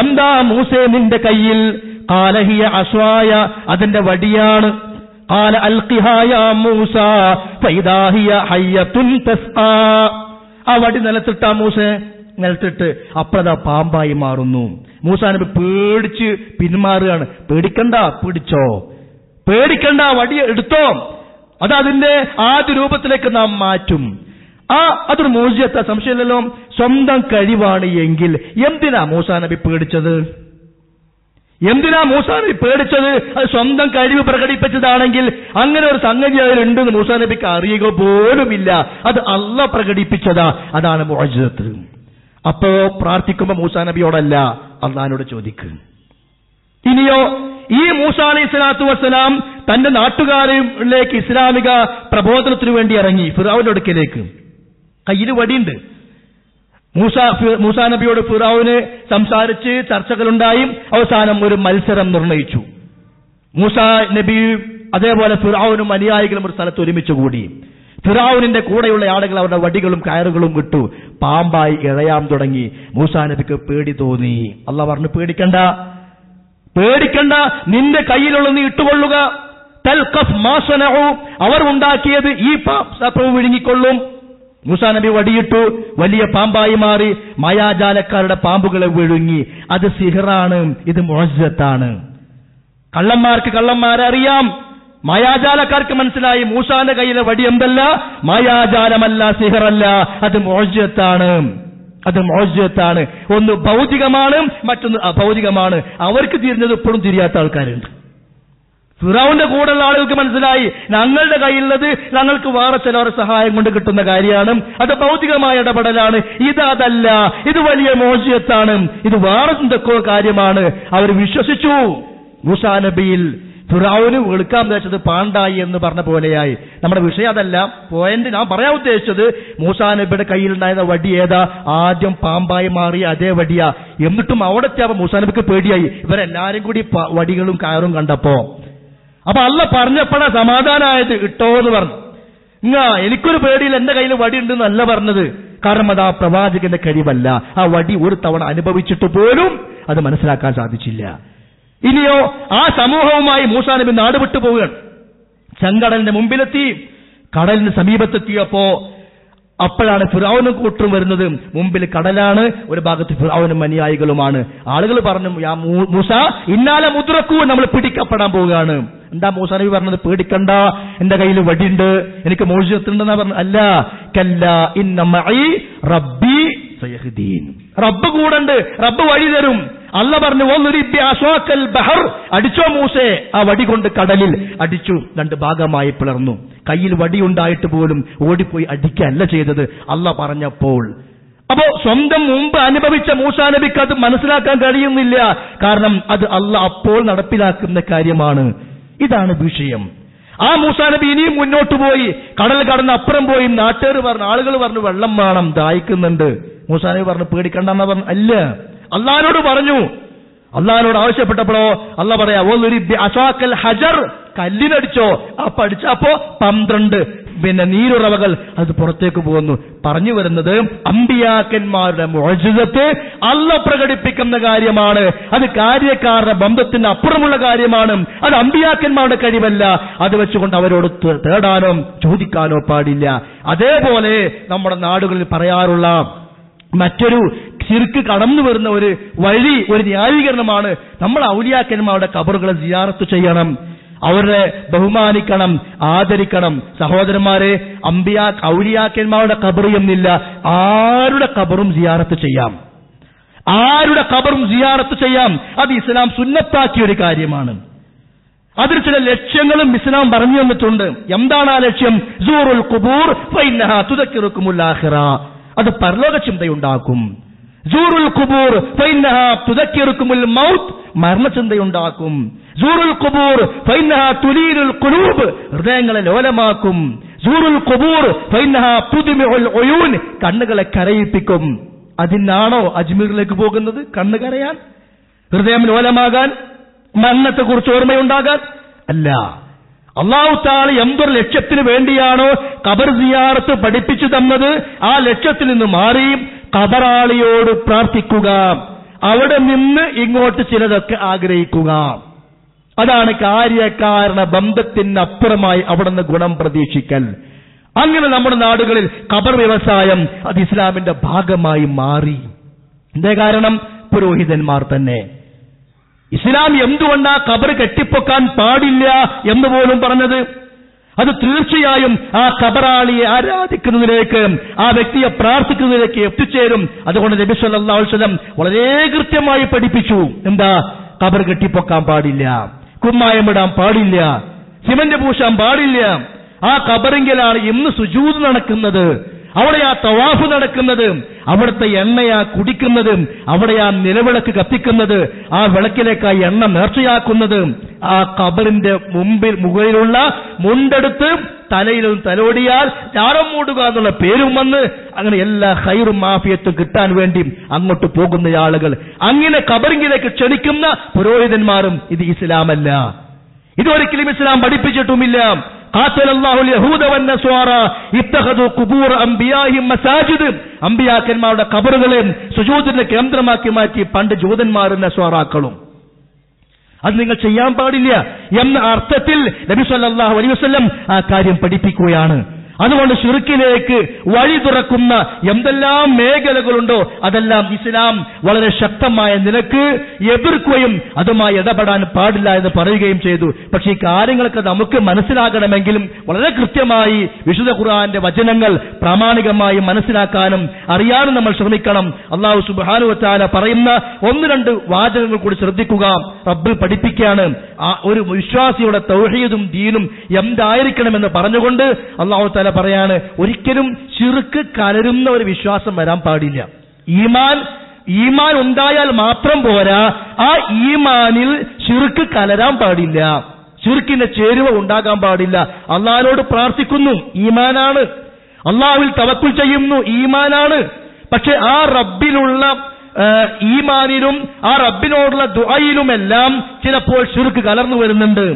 എന്താ മൂസേ നിന്റെ കയ്യിൽ? ഖാല ഹിയ അസ്വായ, അതിന്റെ വടിയാണ്. ഖാല അൽഖിഹാ യാ മൂസ ഫഇദാ ഹിയ ഹയ്യത്തുൻ തസ്ആ, ആ വടി നിലത്തിട്ടാ മൂസ, നിലത്തിട്ട് അപ്രത പാമ്പായി മാറുന്നു. മൂസാ നബി പേടിച്ച് പിന്മാറുകയാണ്. പേടിക്കണ്ട, പിടിച്ചോ, പേടിക്കണ്ട, വടി എടുത്തോ, അത് അതിന്റെ ആദ്യ രൂപത്തിലേക്ക് നാം മാറ്റും. അതൊരു മോചിയത്ത, സംശയമില്ലല്ലോ. സ്വന്തം കഴിവാണ് എങ്കിൽ എന്തിനാ മൂസാ നബി പേടിച്ചത്? എന്തിനാ മൂസാ നബി പേടിച്ചത്? അത് സ്വന്തം കഴിവ് പ്രകടിപ്പിച്ചതാണെങ്കിൽ അങ്ങനെ ഒരു സംഗതി അതിലുണ്ടെന്ന് മൂസാ നബിക്ക് അറിയുക പോലുമില്ല. അത് അല്ലാഹ് പ്രകടിപ്പിച്ചതാ. അതാണ് മുഅ്ജിസത്ത്. അപ്പോ പ്രാർത്ഥിക്കുമ്പോ മൂസാ നബിയോടല്ല, അള്ളാഹിനോട് ചോദിക്കും. ഇനിയോ ഈ മൂസ അലൈഹി സ്വലാത്തു വസ്സലാം തന്റെ നാട്ടുകാരിലേക്ക് ഇസ്ലാമിക പ്രബോധനത്തിനു വേണ്ടി ഇറങ്ങി ഫിറഔന്റെ അടുക്കലേക്ക്. കയ്യിൽ വടിയുണ്ട്. മൂസാ നബിയോട് ഫിറഔന് സംസാരിച്ച് ചർച്ചകളുണ്ടായി. അവസാനം ഒരു മത്സരം നിർണയിച്ചു. മൂസാ നബി അതേപോലെ ഫിറഔനും അനുയായികളും ഒരു സ്ഥലത്ത് ഒരുമിച്ച് കൂടി. ഫിറഔനിന്റെ കൂടെയുള്ള ആളുകൾ അവരുടെ വടികളും കയറുകളും വിട്ടു പാമ്പായി ഇഴയാൻ തുടങ്ങി. മൂസാ നബിക്ക് പേടി തോന്നി. അല്ലാഹ് പറഞ്ഞു, പേടിക്കണ്ട, പേടിക്കണ്ട, നിന്റെ കയ്യിലുള്ള നീ ഇട്ടുകൊള്ളുക. തൽഖഫ് മാ സനഉ, അവർ ഉണ്ടാക്കിയത് ഈ പാമ്പ് വിഴുങ്ങിക്കൊള്ളും. മൂസാ നബി വടിയിട്ടു, വലിയ പാമ്പായി മാറി. മായാജാലക്കാരുടെ പാമ്പുകളെ വിഴുങ്ങി. അത് സിഹറാണ്, ഇത് മുഅ്ജിസത്താണ്. കള്ളന്മാർക്ക് കള്ളന്മാരെ അറിയാം, മായാജാലക്കാർക്ക് മനസ്സിലായി മൂസാന്റെ കയ്യിലെ വടി എന്തല്ല, മായാജാലമല്ല, സിഹറല്ല, അത് മുഅ്ജിസത്താണ്. അത് മുഅ്ജിസത്താണ്. ഒന്ന് ഭൗതികമാണ്, മറ്റൊന്ന് അഭൗതികമാണ്. അവർക്ക് തിരിഞ്ഞത് ഇപ്പോഴും തിരിയാത്ത ആൾക്കാരുണ്ട്. ഫിറഔന്റെ കൂടെയുള്ള ആളുകൾക്ക് മനസ്സിലായി ഞങ്ങളുടെ കയ്യിലുള്ളത് ഞങ്ങൾക്ക് വേറെ ചിലവരുടെ സഹായം കൊണ്ട് കിട്ടുന്ന കാര്യമാണ്, അത് ഭൗതികമായ ഇടപെടലാണ്. അതല്ല, ഇത് വലിയ മുഅ്ജിസത്താണ്, ഇത് വേറെ എന്തൊക്കെയോ കാര്യമാണ്. അവർ വിശ്വസിച്ചു മൂസാ നബിയിൽ. ഫിറഔന് വെളുക്കാൻ ഉദ്ദേശിച്ചത് പാണ്ടായി എന്ന് പറഞ്ഞ പോലെയായി. നമ്മുടെ വിഷയം അതല്ല. പോയിന്റ് ഞാൻ പറയാൻ ഉദ്ദേശിച്ചത്, മൂസാ നബിയുടെ കയ്യിലുണ്ടായിരുന്ന വടി ഏതാ? ആദ്യം പാമ്പായി മാറിയ അതേ വടിയാ. എന്നിട്ടും അവിടെ എത്തിയപ്പോ മൂസാ നബിക്ക് പേടിയായി, ഇവരെല്ലാരും കൂടി വടികളും കയറും കണ്ടപ്പോ. അപ്പൊ അള്ള പറഞ്ഞപ്പോഴാ സമാധാനമായത്. ഇട്ടോ എന്ന് പറഞ്ഞു. എനിക്കൊരു പേടിയില്ല, എന്റെ കയ്യിൽ വടി ഉണ്ടെന്നല്ല പറഞ്ഞത്. കാരണം അത് ആ പ്രവാചകന്റെ കഴിവല്ല. ആ വടി ഒരു തവണ അനുഭവിച്ചിട്ട് പോലും അത് മനസ്സിലാക്കാൻ സാധിച്ചില്ല. ഇനിയോ ആ സമൂഹവുമായി മൂസാ നബി നാട് വിട്ടു പോവുകയാണ്. ചെങ്കടലിന്റെ മുമ്പിലെത്തി. കടലിന് സമീപത്തെത്തിയപ്പോ അപ്പോഴാണ് ഫിറഔനും കൂട്ടരും വരുന്നത്. മുമ്പിൽ കടലാണ്, ഒരു ഭാഗത്ത് ഫിറഔനും അനുയായികളുമാണ്. ആളുകൾ പറഞ്ഞു, യാ മൂസ ഇന്നാലെ മുദ്രക്കൂ, നമ്മൾ പിടിക്കപ്പെടാൻ പോവുകയാണ്. എന്താ മൂസാ നബി പറഞ്ഞത്? പേടിക്കണ്ട, എന്റെ കയ്യിൽ വടിയുണ്ട്, എനിക്ക് മോചിതത്തുണ്ടെന്നാ പറഞ്ഞു. അല്ല, കല്ലാ ഇന്ന മഈ റബ്ബി സയഹ്ദീൻ, റബ്ബ് കൂടണ്ട്, റബ്ബ് വഴി തരും. അല്ല പറഞ്ഞു, ബഹർ, അടിച്ചോ മൂസേ. ആ വടി കൊണ്ട് കടലിൽ അടിച്ചു, 2 ഭാഗമായി പിളർന്നു. കയ്യിൽ വടിയുണ്ടായിട്ട് പോലും ഓടിപ്പോയി അടിക്കല്ല ചെയ്തത്, അല്ല പറഞ്ഞപ്പോൾ. അപ്പോ സ്വന്തം മുമ്പ് അനുഭവിച്ച മൂസാ നബിക്ക് അത് മനസ്സിലാക്കാൻ കഴിയുന്നില്ല. കാരണം അത് അല്ല അപ്പോൾ നടപ്പിലാക്കുന്ന കാര്യമാണ്. ഇതാണ് വിഷയം. ആ മൂസാ നബി ഇനിയും മുന്നോട്ട് പോയി, കടൽ കടന്ന് അപ്പുറം പോയി. നാട്ടുകാർ പറഞ്ഞു, ആളുകൾ പറഞ്ഞു, വെള്ളം വേണം, ദാഹിക്കുന്നുണ്ട്. മൂസാ നബി പറഞ്ഞു, പേടിക്കണ്ടെന്നാ പറഞ്ഞു. അല്ല, അള്ളാഹിനോട് പറഞ്ഞു. അള്ളാഹിനോട് ആവശ്യപ്പെട്ടപ്പോഴോ അല്ല പറയാ, അസാക്കൽ ഹജർ, കല്ലിനടിച്ചോ. അപ്പൊ അടിച്ചപ്പോ 12 നീരുറവകൾ അത് പുറത്തേക്ക് പോകുന്നു. പറഞ്ഞു വരുന്നത്, അമ്പിയാക്കന്മാരുടെ മുഅ്ജിസത്ത് അല്ല പ്രകടിപ്പിക്കുന്ന കാര്യമാണ്. അത് കാര്യക്കാരുടെ ബന്ധത്തിന് അപ്പുറമുള്ള കാര്യമാണ്. അത് അമ്പിയാക്കന്മാരുടെ കഴിവല്ല. അത് വെച്ചുകൊണ്ട് അവരോട് തേടാനോ ചോദിക്കാനോ പാടില്ല. അതേപോലെ നമ്മുടെ നാടുകളിൽ പറയാറുള്ള മറ്റൊരു ശിർക്ക് കടന്നു വരുന്ന ഒരു വഴി, ഒരു ന്യായീകരണമാണ്, നമ്മൾ ഔലിയാക്കന്മാരുടെ ഖബറുകളെ സിയാറത്ത് ചെയ്യണം, അവരെ ബഹുമാനിക്കണം, ആദരിക്കണം. സഹോദരന്മാരെ, ഔലിയാക്കന്മാരുടെ ഖബർ എന്നില്ല, ആരുടെ ഖബറും സിയാറത്ത് ചെയ്യാം. ആരുടെ ഖബറും സിയാറത്ത് ചെയ്യാം. അത് ഇസ്ലാം സുന്നത്താക്കിയ ഒരു കാര്യമാണ്. അതിൽ ചില ലക്ഷ്യങ്ങളും ഇസ്ലാം പറഞ്ഞു തന്നിട്ടുണ്ട്. എന്താണ് ആ ലക്ഷ്യം? സൂറുൽ ഖുബൂർ ഫഇന്നഹാ തുദക്കിറുകുമുൽ ആഖിറ, അത് പരലോക ചിന്തയുണ്ടാക്കും. സൂറുൽ ഖുബൂർ ഫഇന്നഹാ തുദക്കിറുകുമുൽ മൗത്ത്, മരണചിന്തയുണ്ടാക്കും. സൂറുൽ ഖുബൂർ ഫഇന്നഹാ തുലീലുൽ ഖുലൂബ്, ഹൃദയങ്ങളെ ലോലമാക്കും. സൂറുൽ ഖുബൂർ ഫഇന്നഹാ തുദ്മിഉൽ ഉയൂൻ, കണ്ണുകളെ കരയിപ്പിക്കും. അതിനാണോ അജ്മീറിലേക്ക് പോകുന്നത്? കണ്ണ് കരയാൻ, ഹൃദയം ലോലമാകാൻ, മരണത്തെക്കുറിച്ച് ഓർമ്മയുണ്ടാകാൻ? അല്ല. അല്ലാഹു തആല എന്തൊരു ലക്ഷ്യത്തിന് വേണ്ടിയാണോ ഖബർ സിയാറത്ത് പഠിപ്പിച്ചു തന്നത്, ആ ലക്ഷ്യത്തിൽ നിന്ന് മാറി ഖബറാളിയോട് പ്രാർത്ഥിക്കുക, അവിടെ നിന്ന് ഇങ്ങോട്ട് ചിലതൊക്കെ ആഗ്രഹിക്കുക. അതാണ് കാര്യകാരണ ബന്ധത്തിനപ്പുറമായി അവിടെ നിന്ന് ഗുണം പ്രതീക്ഷിക്കൽ. അങ്ങനെ നമ്മുടെ നാടുകളിൽ ഖബർ വ്യവസായം അത് ഇസ്ലാമിന്റെ ഭാഗമായി മാറി. എന്തേ കാരണം? പുരോഹിതന്മാർ തന്നെ. ഇസ്ലാം എന്തുകൊണ്ടാ ഖബർ കെട്ടിപ്പൊക്കാൻ പാടില്ല എന്ന് പോലും പറഞ്ഞത്? അത് തീർച്ചയായും ആ ഖബറാളിയെ ആരാധിക്കുന്നതിലേക്ക്, ആ വ്യക്തിയെ പ്രാർത്ഥിക്കുന്നതിലേക്ക് എത്തിച്ചേരും. അതുകൊണ്ട് നബി സല്ലല്ലാഹു അലൈഹി വസല്ലം വളരെ കൃത്യമായി പഠിപ്പിച്ചു. എന്താ? ഖബർ കെട്ടിപ്പൊക്കാൻ പാടില്ല, കുമ്മായമിടാൻ പാടില്ല, സിമന്റ് പൂശാൻ പാടില്ല. ആ ഖബറിങ്കലാണ് ഇന്ന് സുജൂദ് നടക്കുന്നത്, അവിടെയാ തവാഫ് നടക്കുന്നത്, അവിടുത്തെ എണ്ണയാ കുടിക്കുന്നത്, അവിടെയാ നിലവിളക്ക് കത്തിക്കുന്നത്, ആ വിളക്കിലേക്ക് ആ എണ്ണ നേർച്ചയാക്കുന്നത്. ആ ഖബറിന്റെ മുകളിലുള്ള മുണ്ടെടുത്ത് തലയിൽ തലോടിയാൽ ചാരം മൂടുക എന്നുള്ള പേരും വന്ന് അങ്ങനെ എല്ലാ ഖൈറും മാഫിയത്തും കിട്ടാൻ വേണ്ടി അങ്ങോട്ട് പോകുന്ന ആളുകൾ, അങ്ങനെ ഖബറിലേക്ക് ക്ഷണിക്കുന്ന പുരോഹിതന്മാരും ഇത് ഇസ്ലാമല്ല. ഇതൊരിക്കലും ഇസ്ലാം പഠിപ്പിച്ചിട്ടുമില്ല. അമ്പിയാക്കന്മാരുടെ ഖബറുകളെ സുജൂദിന്റെ കേന്ദ്രമാക്കി മാറ്റി പണ്ട് ജൂതന്മാരും നസ്വാറാക്കളും. അത് നിങ്ങൾ ചെയ്യാൻ പാടില്ല എന്ന അർത്ഥത്തിൽ നബി സല്ലല്ലാഹു അലൈഹി വസല്ലം ആ കാര്യം പഠിപ്പിക്കുകയാണ്. അതുകൊണ്ട് ശിർക്കിലേക്ക് വഴി തുറക്കുന്ന എന്തെല്ലാം മേഖലകളുണ്ടോ അതെല്ലാം ഇസ്ലാം വളരെ ശക്തമായ നിലക്ക് എതിർക്കുകയും അതുമായി ഇടപെടാൻ പാടില്ല എന്ന് പറയുകയും ചെയ്തു. പക്ഷേ ഈ കാര്യങ്ങളൊക്കെ നമുക്ക് മനസ്സിലാകണമെങ്കിലും വളരെ കൃത്യമായി വിശുദ്ധ ഖുർആന്റെ വചനങ്ങൾ പ്രാമാണികമായി മനസ്സിലാക്കാനും അറിയാനും നമ്മൾ ശ്രമിക്കണം. അല്ലാഹു സുബ്ഹാനഹു വ തആല പറയുന്ന 1-2 വാചകങ്ങൾ കൂടി ശ്രദ്ധിക്കുക. റബ്ബ് പഠിപ്പിക്കുകയാണ് ഒരു വിശ്വാസിയുടെ തൗഹീദും ദീനും എന്തായിരിക്കണമെന്ന് പറഞ്ഞുകൊണ്ട് അല്ലാഹു തആല പറയാണ്, ഒരിക്കലും ശിർക്ക് കലരുന്ന ഒരു വിശ്വാസം വരാൻ പാടില്ല. ഈമാൻ ഉണ്ടായാൽ മാത്രം പോരാ, ആ ഈമാനിൽ ശിർക്ക് കലരാൻ പാടില്ല. ശിർക്കിന്റെ ചേരുവ ഉണ്ടാകാൻ പാടില്ല. അള്ളാഹിനോട് പ്രാർത്ഥിക്കുന്നു, ഈമാനാണ്. അള്ളാഹുവിൽ തവക്കുൽ ചെയ്യുന്നു, ഈമാനാണ്. പക്ഷെ ആ റബ്ബിലുള്ള ഈമാനിലും ആ റബ്ബിനോടുള്ള ദുആയിലുമെല്ലാം ചിലപ്പോൾ ശിർക്ക് കലർന്നു വരുന്നുണ്ട്.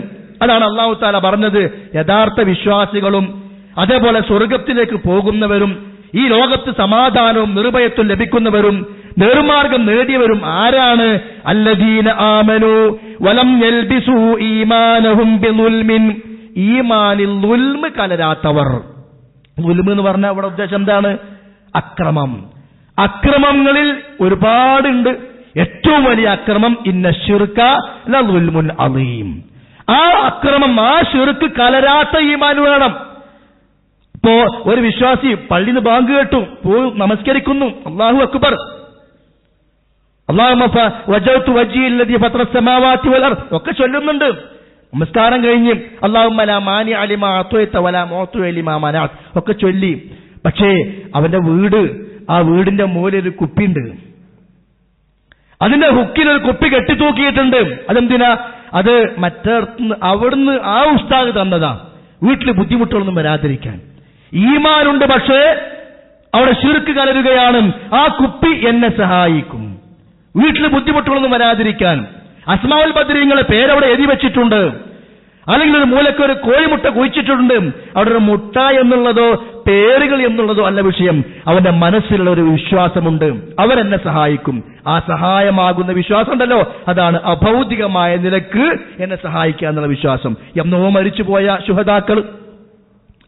അതാണ് അല്ലാഹു തആല പറഞ്ഞത്, യഥാർത്ഥ വിശ്വാസികളും അതേപോലെ സ്വർഗത്തിലേക്ക് പോകുന്നവരും ഈ ലോകത്ത് സമാധാനവും നിർഭയത്വം ലഭിക്കുന്നവരും നേർമാർഗം നേടിയവരും ആരാണ്? അല്ലദീന ആമനു വലം യൽബിസു ഈമാനഹും ബിളുൽമിൻ, ഈമാനിൽ ദുൽമ് കലരാത്തവർ. ദുൽമ് എന്ന് പറഞ്ഞാൽ അവിടെ ഉദ്ദേശം എന്താണ്? അക്രമം. അക്രമങ്ങളിൽ ഒരുപാടുണ്ട്. ഏറ്റവും വലിയ അക്രമം ഇന്ന ശിർക ലദുൽമുൻ അളീം. ആ അക്രമം, ആ ശിർക്ക് കലരാത്ത ഈമാൻ വേണം. ഇപ്പോ ഒരു വിശ്വാസി പള്ളിയിൽ നിന്ന് ബാങ്ക് കേട്ടു, പോയി നമസ്കരിക്കുന്നു, അല്ലാഹു അക്ബർ, അല്ലാഹുമ്മ വജഹ്തു വജ്ഹി അല്ലദീ ഫത്തറ അസ്സമാവാതി വൽ അർദ് ഒക്കെ ചൊല്ലുന്നുണ്ട്. നമസ്കാരം കഴിഞ്ഞ് അല്ലാഹുമ്മ ലാ മാനിഅ ലിമാ അത്വൈത വലാ മുഅ്തി ലിമാ മനഅത് ഒക്കെ ചൊല്ലി. പക്ഷേ അവന്റെ വീട്, ആ വീടിന്റെ മുകളിൽ ഒരു കുപ്പിയുണ്ട്. അതിന്റെ ഹുക്കിലൊരു കുപ്പി കെട്ടിത്തൂക്കിയിട്ടുണ്ട്. അതെന്തിനാ? അത് അവിടുന്ന് ആ ഉസ്താദ് തന്നതാ, വീട്ടിൽ ബുദ്ധിമുട്ടുകളൊന്നും വരാതിരിക്കാൻ. ഈമാനുണ്ട്, പക്ഷേ അവിടെ ശിർക്ക് കലരുകയാണ്. ആ കുപ്പി എന്നെ സഹായിക്കും, വീട്ടിൽ ബുദ്ധിമുട്ടുകളൊന്നും വരാതിരിക്കാൻ. അസ്മാഉൽ ബദ്രീങ്ങളെ പേരവിടെ എഴുതി വെച്ചിട്ടുണ്ട്. അല്ലെങ്കിൽ ഒരു മൂലക്ക് ഒരു കോഴിമുട്ട കുഴിച്ചിട്ടുണ്ട്. അവിടെ ഒരു മുട്ട എന്നുള്ളതോ പേരുകൾ എന്നുള്ളതോ അല്ല വിഷയം. അവന്റെ മനസ്സിലുള്ള ഒരു വിശ്വാസമുണ്ട്, അവരെന്നെ സഹായിക്കും. ആ സഹായമാകുന്ന വിശ്വാസം ഉണ്ടല്ലോ, അതാണ് അഭൗതികമായ നിലക്ക് എന്നെ സഹായിക്കുക എന്നുള്ള വിശ്വാസം. എന്നോ മരിച്ചുപോയ ശുഹദാക്കൾ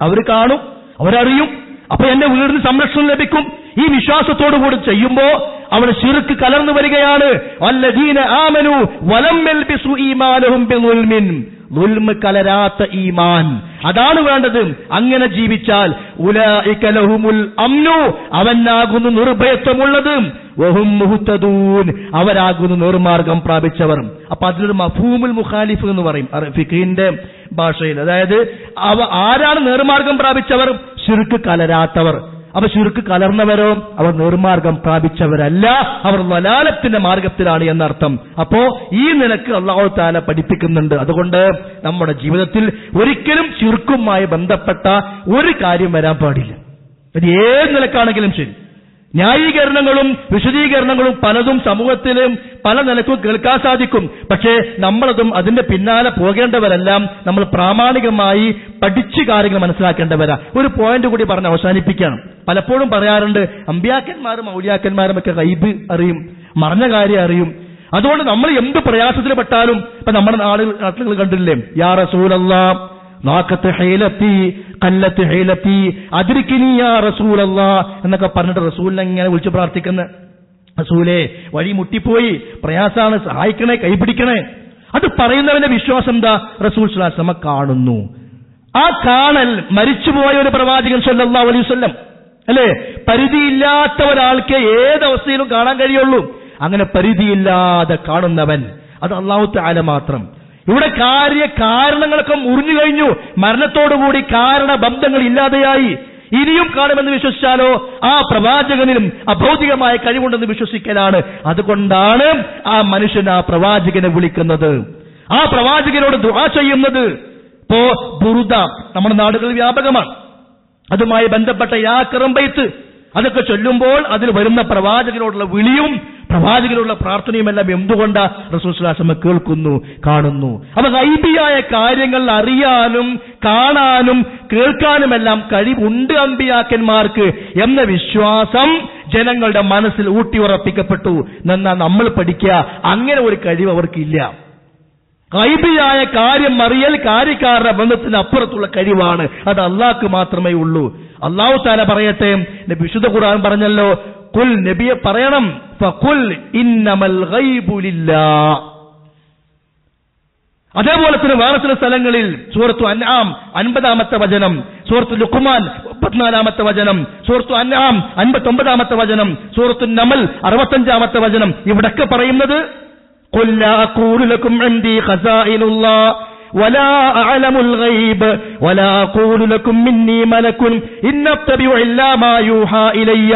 അവർ കാണും, അവരറിയും, അപ്പൊ എന്റെ വീടിന് സംരക്ഷണം ലഭിക്കും. ഈ വിശ്വാസത്തോടു കൂടി ചെയ്യുമ്പോ അവിടെ ശിർക്ക് കലർന്നു വരികയാണ്. വല്ലദീന ആമനു വലം യൽബിസു ഈമാനഹും ബിളുൽമിൻ, ദുൽമ് കലരാത്ത ഈമാൻ, അതാണ് വേണ്ടത്. അങ്ങനെ ജീവിച്ചാൽ ഉലൈക ലഹുമുൽ അംനു, അവനാകുന്നു നിർഭയത്വമുള്ളത്, വഹും മുഹ്തദൂൻ, അവരാകുന്നു നേർമാർഗം പ്രാപിച്ചവർ. അപ്പൊ അതിലൊരു മഫ്ഹൂമുൽ മുഖാലിഫ് എന്ന് പറയും ഫിഖിന്റെ ഭാഷയിൽ. അതായത് ആരാണ് നേർമാർഗം പ്രാപിച്ചവർ? ശിർക്ക് കലരാത്തവർ. അപ്പൊ ശിർക്ക് കലർന്നവരോ അവർ നേർമാർഗം പ്രാപിച്ചവരല്ല, അവർ വലാലത്തിന്റെ മാർഗത്തിലാണ് എന്നർത്ഥം. അപ്പോ ഈ നിലക്ക് അല്ലാഹു തആല പഠിപ്പിക്കുന്നുണ്ട്. അതുകൊണ്ട് നമ്മുടെ ജീവിതത്തിൽ ഒരിക്കലും ശിർക്കുമായി ബന്ധപ്പെട്ട ഒരു കാര്യം വരാൻ പാടില്ല. അത് ഏത് നിലക്കാണെങ്കിലും ശരി. ന്യായീകരണങ്ങളും വിശദീകരണങ്ങളും പലതും സമൂഹത്തിലും പല നിലക്കും കേൾക്കാൻ സാധിക്കും. പക്ഷേ നമ്മളതും അതിന്റെ പിന്നാലെ പോകേണ്ടവരെല്ലാം നമ്മൾ പ്രാമാണികമായി പഠിച്ച് കാര്യങ്ങൾ മനസ്സിലാക്കേണ്ടവരാ. ഒരു പോയിന്റ് കൂടി പറഞ്ഞ് അവസാനിപ്പിക്കണം. പലപ്പോഴും പറയാറുണ്ട്, അമ്പിയാക്കന്മാരും ഔലിയാക്കന്മാരും ഒക്കെ ഗൈബ് അറിയും, മറഞ്ഞ കാര്യം അറിയും. അതുകൊണ്ട് നമ്മൾ എന്ത് പ്രയാസത്തിൽ പെട്ടാലും, ഇപ്പൊ നമ്മുടെ നാട്ടുകൾ കണ്ടില്ലേ, യാ റസൂലല്ലാഹ് നാഖത്ത് ഹൈലത്തി ഖല്ലത്ത് ഹൈലത്തി അദ്രിക്കിനി യാ റസൂലല്ലാഹ് എന്നൊക്കെ പറഞ്ഞിട്ട് റസൂലിനെ ഇങ്ങനെ വിളിച്ചു പ്രാർത്ഥിക്കുന്ന, റസൂലേ വഴി മുട്ടിപ്പോയി, പ്രയാസാണ്, സഹായിക്കണേ, കൈപിടിക്കണേ. അത് പറയുന്നവന്റെ വിശ്വാസം എന്താ? റസൂൽ സ്വല്ലല്ലാഹു അലൈഹി വസല്ലം കാണുന്നു. ആ കാണൽ മരിച്ചുപോയ ഒരു പ്രവാചകൻ സ്വല്ലല്ലാഹു അലൈഹി വസല്ലം അല്ലേ, പരിധിയില്ലാത്ത ഒരാൾക്ക് ഏതവസ്ഥയിലും കാണാൻ കഴിയുള്ളൂ. അങ്ങനെ പരിധിയില്ലാതെ കാണുന്നവൻ അത് അല്ലാഹു തആല മാത്രം. ഇവിടെ കാരണങ്ങളൊക്കെ മുറിഞ്ഞു കഴിഞ്ഞു, മരണത്തോടുകൂടി കാരണബന്ധങ്ങൾ ഇല്ലാതെയായി. ഇനിയും കാണുമെന്ന് വിശ്വസിച്ചാലോ ആ പ്രവാചകനിലും അഭൗതികമായ കഴിവുണ്ടെന്ന് വിശ്വസിക്കലാണ്. അതുകൊണ്ടാണ് ആ മനുഷ്യൻ ആ പ്രവാചകനെ വിളിക്കുന്നത്, ആ പ്രവാചകനോട് ദുആ ചെയ്യുന്നത്. ഇപ്പോ ബുറുദ നമ്മുടെ നാടുകളിൽ വ്യാപകമാണ്. അതുമായി ബന്ധപ്പെട്ട യാ കറംബൈത്ത് അതൊക്കെ ചൊല്ലുമ്പോൾ അതിൽ വരുന്ന പ്രവാചകനോടുള്ള വിളിയും പ്രവാചകനുള്ള പ്രാർത്ഥനയുമെല്ലാം എന്തുകൊണ്ടാ റസൂൽ സ്വല്ലല്ലാഹു അലൈഹി വസല്ലം കേൾക്കുന്നു, കാണുന്നു. അപ്പൊ ഗൈബിയായ കാര്യങ്ങൾ അറിയാനും കാണാനും കേൾക്കാനുമെല്ലാം കഴിവുണ്ട് അമ്പിയാക്കന്മാർക്ക് എന്ന വിശ്വാസം ജനങ്ങളുടെ മനസ്സിൽ ഊട്ടിയുറപ്പിക്കപ്പെട്ടു. എന്നാൽ നമ്മൾ പഠിക്കുക, അങ്ങനെ ഒരു കഴിവ് അവർക്കില്ല. ഗൈബിയായ കാര്യം അറിയൽ കാര്യക്കാരുടെ ബന്ധത്തിന് അപ്പുറത്തുള്ള കഴിവാണ്, അത് അള്ളാഹ്ക്ക് മാത്രമേ ഉള്ളൂ. അല്ലാഹു തആല പറയട്ടെ, വിശുദ്ധ ഖുർആൻ പറഞ്ഞല്ലോ, ഖുൽ, നബിയെ പറയണം, ഫഖുൽ ഇന്നമൽ ഗൈബു ലില്ലാഹ്. അതേപോലെ തന്നെ വേറെ ചില സ്ഥലങ്ങളിൽ സൂറത്തു അൻആം 50-ാമത്തെ വചനം, സൂറത്തു ലുഖ്മാൻ 34-ാമത്തെ വചനം, സൂറത്തു അൻആം 59-ാമത്തെ വചനം, സൂറത്തു നമൽ 65-ാമത്തെ വചനം, ഇവിടൊക്കെ പറയുന്നത് ഖുൽ ലാ അഖൂലു ലക്കും ഇൻദി ഖസാഇനുല്ലാഹ് വലാ അഅലമുൽ ഗൈബ് വലാ അഖൂലു ലക്കും മിന്നി മലക്കുൻ ഇന്നത്തബിഉ ഇല്ലാ മാ യൂഹാ ഇലയ്യ.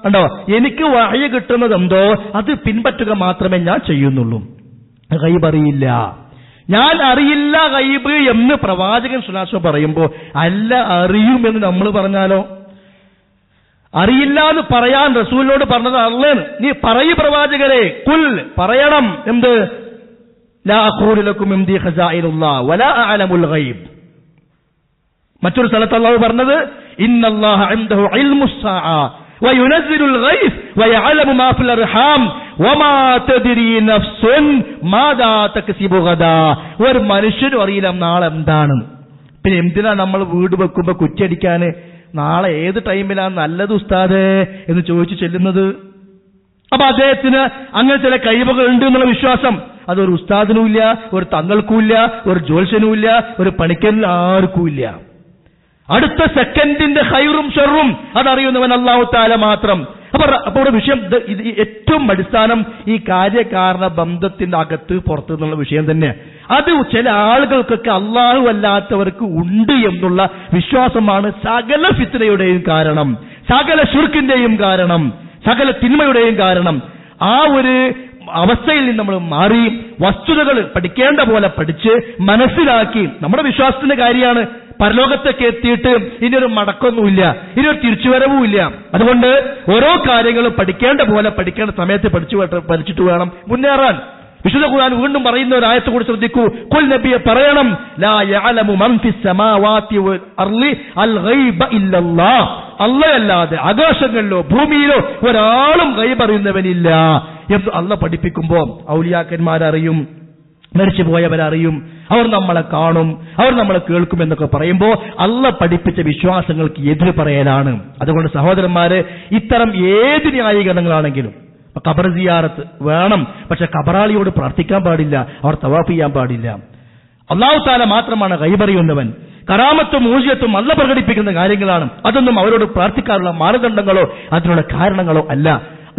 കണ്ടോ, എനിക്ക് വഹ്യ് കിട്ടുന്നതെന്തോ അത് പിൻപറ്റുക മാത്രമേ ഞാൻ ചെയ്യുന്നുള്ളൂ, ഗൈബ് അറിയില്ല. ഞാൻ അറിയില്ല ഗൈബ് എന്ന് പ്രവാചകൻ സ്വല്ലല്ലാഹു അലൈഹി വസല്ലം പറയുമ്പോൾ അല്ല അറിയുമെന്ന് നമ്മൾ പറഞ്ഞാലോ? അറിയില്ല എന്ന് പറയാൻ റസൂലിനോട് പറഞ്ഞത് അള്ളാഹ്. നീ പറയ് പ്രവാചകരെ, കുൽ പറയണം, എന്ത്? ലാ അഖൂലു ലക്കും ഇൻദി ഖസാഇനുല്ലാഹ് വലാ അഅലമുൽ ഗൈബ്. മറ്റൊരു സ്ഥലത്ത് അല്ലാഹു പറഞ്ഞത് ഇന്നല്ലാഹ ഇൻദഹു ഇൽമുസ് സാഅ വയുനസ്സിലുൽ ഗൈസ് വയഅലമു മാ ഫിൽ അർഹാം വമാ തദ്രി നഫ്സുൻ മാദാ തക്സിബു ഗദാ. ഒരു മനുഷ്യനും അറിയില്ല നാളെ എന്താണ്. പിന്നെ എന്തിനാ നമ്മൾ വീട് വെക്കുമ്പോ കുറ്റിയടിക്കാന് നാളെ ഏത് ടൈമിലാണ് നല്ലത് ഉസ്താദേ എന്ന് ചോദിച്ചു ചെല്ലുന്നത്? അപ്പൊ അദ്ദേഹത്തിന് അങ്ങനെ ചില കഴിവുകൾ ഉണ്ട് എന്നുള്ള വിശ്വാസം അതൊരു ഉസ്താദിനുമില്ല, ഒരു തങ്ങൾക്കുമില്ല, ഒരു ജ്യോത്സ്യനുമില്ല, ഒരു പണിക്കനും ആർക്കുമില്ല. അടുത്ത സെക്കൻഡിന്റെ ഖൈറും ഷർറും അതറിയുന്നവൻ അല്ലാഹു തആല മാത്രം. അപ്പൊ ഒരു വിഷയം, ഇത് ഏറ്റവും അടിസ്ഥാനം ഈ കാര്യകാരണ ബന്ധത്തിന്റെ അകത്ത് പുറത്തു നിന്നുള്ള വിഷയം തന്നെ. അത് ചില ആളുകൾക്കൊക്കെ അല്ലാഹു അല്ലാത്തവർക്ക് ഉണ്ട് എന്നുള്ള വിശ്വാസമാണ് സകല ഫിത്നയുടെയും കാരണം, സകല ശിർക്കിന്റെയും കാരണം, സകല തിന്മയുടെയും കാരണം. ആ ഒരു അവസ്ഥയിൽ നിന്ന് നമ്മൾ മാറി വസ്തുതകൾ പഠിക്കേണ്ട പോലെ പഠിച്ച് മനസ്സിലാക്കി നമ്മുടെ വിശ്വാസത്തിന്റെ കാര്യമാണ്. പരലോകത്തേക്ക് എത്തിയിട്ട് ഇനിയൊരു മടക്കൊന്നുമില്ല, ഇനിയൊരു തിരിച്ചുവരവുമില്ല. അതുകൊണ്ട് ഓരോ കാര്യങ്ങളും പഠിക്കേണ്ട പോലെ പഠിക്കേണ്ട സമയത്ത് പഠിച്ചിട്ട് വേണം മുന്നേറാൻ. വിശുദ്ധ ഖുർആൻ വീണ്ടും പറയുന്ന ഒരു ആയത്ത് കൂടി ശ്രദ്ധിക്കൂ. ഖുൽ നബിയെ പറയണം, ലാ യഅലമു മൻ ഫിസ് സമാവാതി വൽ അർളി അൽ ഗൈബ ഇല്ലല്ലാഹ്. അല്ലാഹുവല്ലാതെ ആകാശങ്ങളിലോ ഭൂമിയിലോ ഒരാളും ഗൈബ് അറിയുന്നവനില്ല എന്ന് അല്ലാഹ് പഠിപ്പിക്കുമ്പോൾ ഔലിയാക്കന്മാരറിയും, മരിച്ചുപോയവരറിയും, അവർ നമ്മളെ കാണും, അവർ നമ്മളെ കേൾക്കും എന്നൊക്കെ പറയുമ്പോൾ അല്ലാഹ് പഠിപ്പിച്ച വിശ്വാസങ്ങൾക്ക് എതിര് പറയലാണ്. അതുകൊണ്ട് സഹോദരന്മാരെ, ഇത്തരം ഏത് ന്യായീകരണങ്ങളാണെങ്കിലും ഖബർ സിയാറത്ത് വേണം, പക്ഷെ ഖബറാളിയോട് പ്രാർത്ഥിക്കാൻ പാടില്ല, അവർ തവാഫ് ചെയ്യാൻ പാടില്ല. അല്ലാഹു തആല മാത്രമാണ് ഗൈബ് അറിയുന്നവൻ. കറാമത്തും മൂജിയത്തും അല്ലാഹ് പ്രകടിപ്പിക്കുന്ന കാര്യങ്ങളാണ്. അതൊന്നും അവരോട് പ്രാർത്ഥിക്കാനുള്ള മാനദണ്ഡങ്ങളോ അതിനുള്ള കാരണങ്ങളോ അല്ല.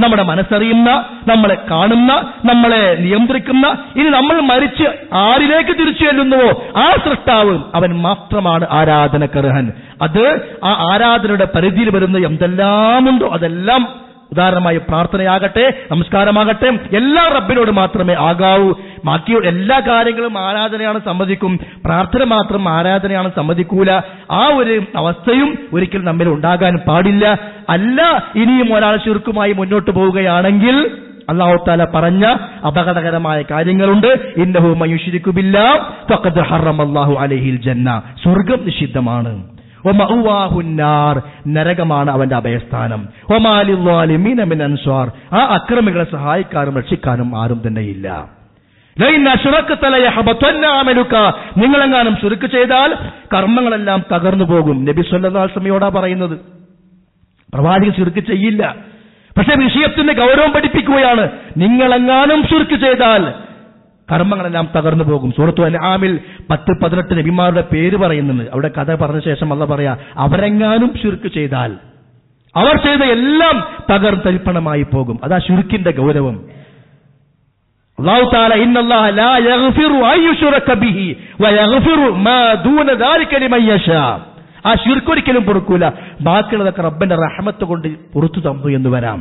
നമ്മുടെ മനസ്സറിയുന്ന, നമ്മളെ കാണുന്ന, നമ്മളെ നിയന്ത്രിക്കുന്ന, ഇനി നമ്മൾ മരിച്ച് ആരിലേക്ക് തിരിച്ചു ചെല്ലുന്നുവോ ആ സൃഷ്ടാവ് അവൻ മാത്രമാണ് ആരാധനക്കർഹൻ. അത് ആ ആരാധനയുടെ പരിധിയിൽ വരുന്ന എന്തെല്ലാമുണ്ടോ അതെല്ലാം, ഉദാഹരണമായി പ്രാർത്ഥനയാകട്ടെ, നമസ്കാരമാകട്ടെ, എല്ലാം റബ്ബിനോട് മാത്രമേ ആകാവൂ. ബാക്കി എല്ലാ കാര്യങ്ങളും ആരാധനയാണ് സമ്മതിക്കും, പ്രാർത്ഥന മാത്രം ആരാധനയാണ് സമ്മതിക്കൂല. ആ ഒരു അവസ്ഥയും ഒരിക്കൽ നമ്മിൽ ഉണ്ടാകാൻ പാടില്ല. അല്ല, ഇനിയും ഒരാൾ ശിർക്കുമായി മുന്നോട്ട് പോവുകയാണെങ്കിൽ അല്ലാഹു തആല പറഞ്ഞ അപകടകരമായ കാര്യങ്ങളുണ്ട്. ഇന്നഹു മയുശ്രികു ബില്ലാഹ് ഫഖദ് ഹറമല്ലാഹു അലൈഹിൽ ജന്ന. സ്വർഗ്ഗം നിഷിദ്ധമാണ്. നരകമാണ് അവന്റെ അഭയസ്ഥാനം. ആ അക്രമികളെ സഹായിക്കാനും രക്ഷിക്കാനും ആരും തന്നെയില്ല. നിങ്ങളെങ്ങാനും ശിർക്ക് ചെയ്താൽ കർമ്മങ്ങളെല്ലാം തകർന്നു പോകും. നബി സല്ലല്ലാഹു അലൈഹി വസല്ലമയോടാ പറയുന്നത്. പ്രവാചകൻ ശിർക്ക് ചെയ്യില്ല, പക്ഷെ വിഷയത്തിന്റെ ഗൗരവം പഠിപ്പിക്കുകയാണ്. നിങ്ങളെങ്ങാനും ശിർക്ക് ചെയ്താൽ കർമ്മങ്ങളെല്ലാം തകർന്നു പോകും. സൂറത്തുൽ അൻആമിൽ 10-18 നബിമാരുടെ പേര് പറയുന്നുണ്ട്. അവിടെ കഥ പറഞ്ഞ ശേഷം അല്ലാഹ് പറയാ, അവരെങ്ങാനും ശിർക്ക് ചെയ്താൽ അവർ ചെയ്ത എല്ലാം തകർത്തരിപ്പണമായി പോകും. അതാ ശിർക്കിന്റെ ഗൗരവം. അല്ലാഹു തആല ഇന്നല്ലാഹ ലാ യഗ്ഫിറു അൻ യുശ്റക ബിഹി വയഗ്ഫിറു മാ ദൂന ദാലിക ലിമൻ യശാ. ആ ശിർക്ക് ഒരിക്കലും പൊറുക്കൂല, ബാക്കിയുള്ളതൊക്കെ റബ്ബിന്റെ റഹ്മത്ത് കൊണ്ട് പുറത്തു തന്നു എന്ന് വരാം.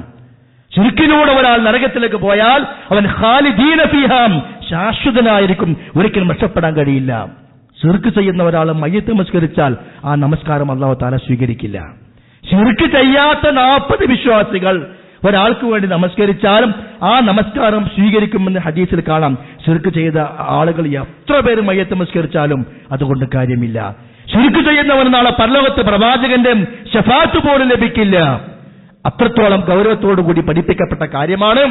ശിർക്കിലൂടെ ഒരാൾ നരകത്തിലേക്ക് പോയാൽ അവൻ ഖാലിദീന ഫീഹാ, ശാശ്വതനായിരിക്കും, ഒരിക്കലും രക്ഷപ്പെടാൻ കഴിയില്ല. ശിർക്ക് ചെയ്യുന്ന ഒരാൾ മയ്യത്ത് നമസ്കരിച്ചാൽ ആ നമസ്കാരം അല്ലാഹു തആല സ്വീകരിക്കില്ല. ശിർക്ക് ചെയ്യാത്ത 40 വിശ്വാസികൾ ഒരാൾക്ക് വേണ്ടി നമസ്കരിച്ചാലും ആ നമസ്കാരം സ്വീകരിക്കുമെന്ന് ഹദീസിൽ കാണാം. ശിർക്ക് ചെയ്ത ആളുകൾ എത്ര പേര് മയ്യത്ത് നമസ്കരിച്ചാലും അതുകൊണ്ട് കാര്യമില്ല. ശിർക്ക് ചെയ്യുന്നവൻ നാളെ പരലോകത്ത് പ്രവാചകന്റെ ശഫാഅത്ത് പോലും ലഭിക്കില്ല. അത്രത്തോളം ഗൗരവത്തോടുകൂടി പഠിപ്പിക്കപ്പെട്ട കാര്യമാണ്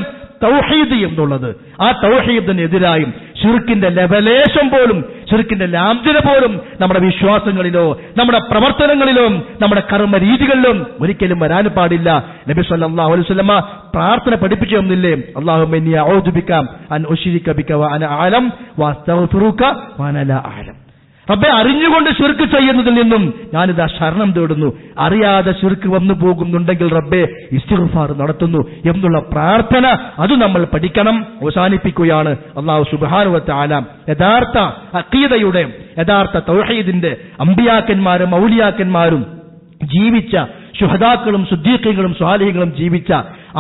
തൗഹീദ് എന്നുള്ളത്. ആ തൗഹീദിനെതിരായും ശിർക്കിന്റെ ലവലേശം പോലും, ശിർക്കിന്റെ ലാഞ്ചന പോലും നമ്മുടെ വിശ്വാസങ്ങളിലോ നമ്മുടെ പ്രവർത്തനങ്ങളിലോ നമ്മുടെ കർമ്മ രീതികളിലും ഒരിക്കലും വരാൻ പാടില്ല. നബി സല്ലല്ലാഹു അലൈഹി വസല്ലമ പ്രാർത്ഥന പഠിപ്പിച്ചു തന്നില്ലേ, അല്ലാഹുമ്മ ഇന്നി അഊദു ബിക അൻ ഉശ്രിക ബിക വ അന അഅലം വഅസ്തഗ്ഫിറുക വ അന ലാ അഅലം. റബ്ബേ, അറിഞ്ഞുകൊണ്ട് ശിർക്ക് ചെയ്യുന്നതിൽ നിന്നും ഞാനിതാ ശരണം തേടുന്നു. അറിയാതെ ശിർക്ക് വന്നു പോകുന്നുണ്ടെങ്കിൽ റബ്ബേ ഇസ്തിഗ്ഫാർ നടത്തുന്നു എന്നുള്ള പ്രാർത്ഥന അത് നമ്മൾ പഠിക്കണം. അവസാനിപ്പിക്കുകയാണ്. അല്ലാഹു സുബ്ഹാനഹു വ തആല യഥാർത്ഥ അഖീദയുടെ, യഥാർത്ഥ തൗഹീദിന്റെ അമ്പിയാക്കന്മാരും ഔലിയാക്കന്മാരും ജീവിച്ച, ശുഹദാക്കളും സുദ്ദീഖീങ്ങളും സ്വാലിഹീങ്ങളും ജീവിച്ച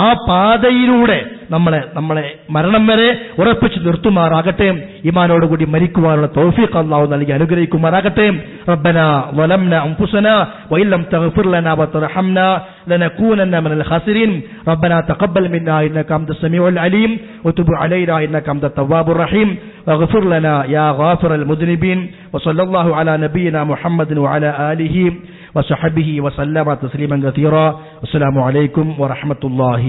ആ പാതയിലൂടെ നമ്മളെ മരണം വരെ ഉറപ്പിച്ചു നിർത്തുമാറാകട്ടെ. ഈമാനോടുകൂടി മരിക്കുവാനുള്ള തൗഫീഖ് അല്ലാഹു നൽകി അനുഗ്രഹിക്കുമാറാകട്ടെ. റബ്ബനാ വലംനാ അൻഫുസനാ വഇൻ ലം തഗ്ഫിർ ലനാ വതർഹംനാ ലനകൂനന്ന മിനൽ ഖാസിരീൻ. റബ്ബനാ തഖബ്ബൽ മിന്നാ ഇന്നക അൻതസ് സമീഉൽ അലീം വതുബ് അലൈനാ ഇന്നക അൻതത് തവ്വാബുർ റഹീം വഗ്ഫിർ ലനാ യാ ഗാഫിറൽ മുദ്നിബീൻ. വസല്ലല്ലാഹു അലാ നബിയിനാ മുഹമ്മദിൻ വഅലാ ആലിഹി വസഹബിഹി വസല്ലമ തസ്ലീമൻ കസീറാ. അസ്സലാമു അലൈക്കും വറഹ്മത്തുള്ളാഹി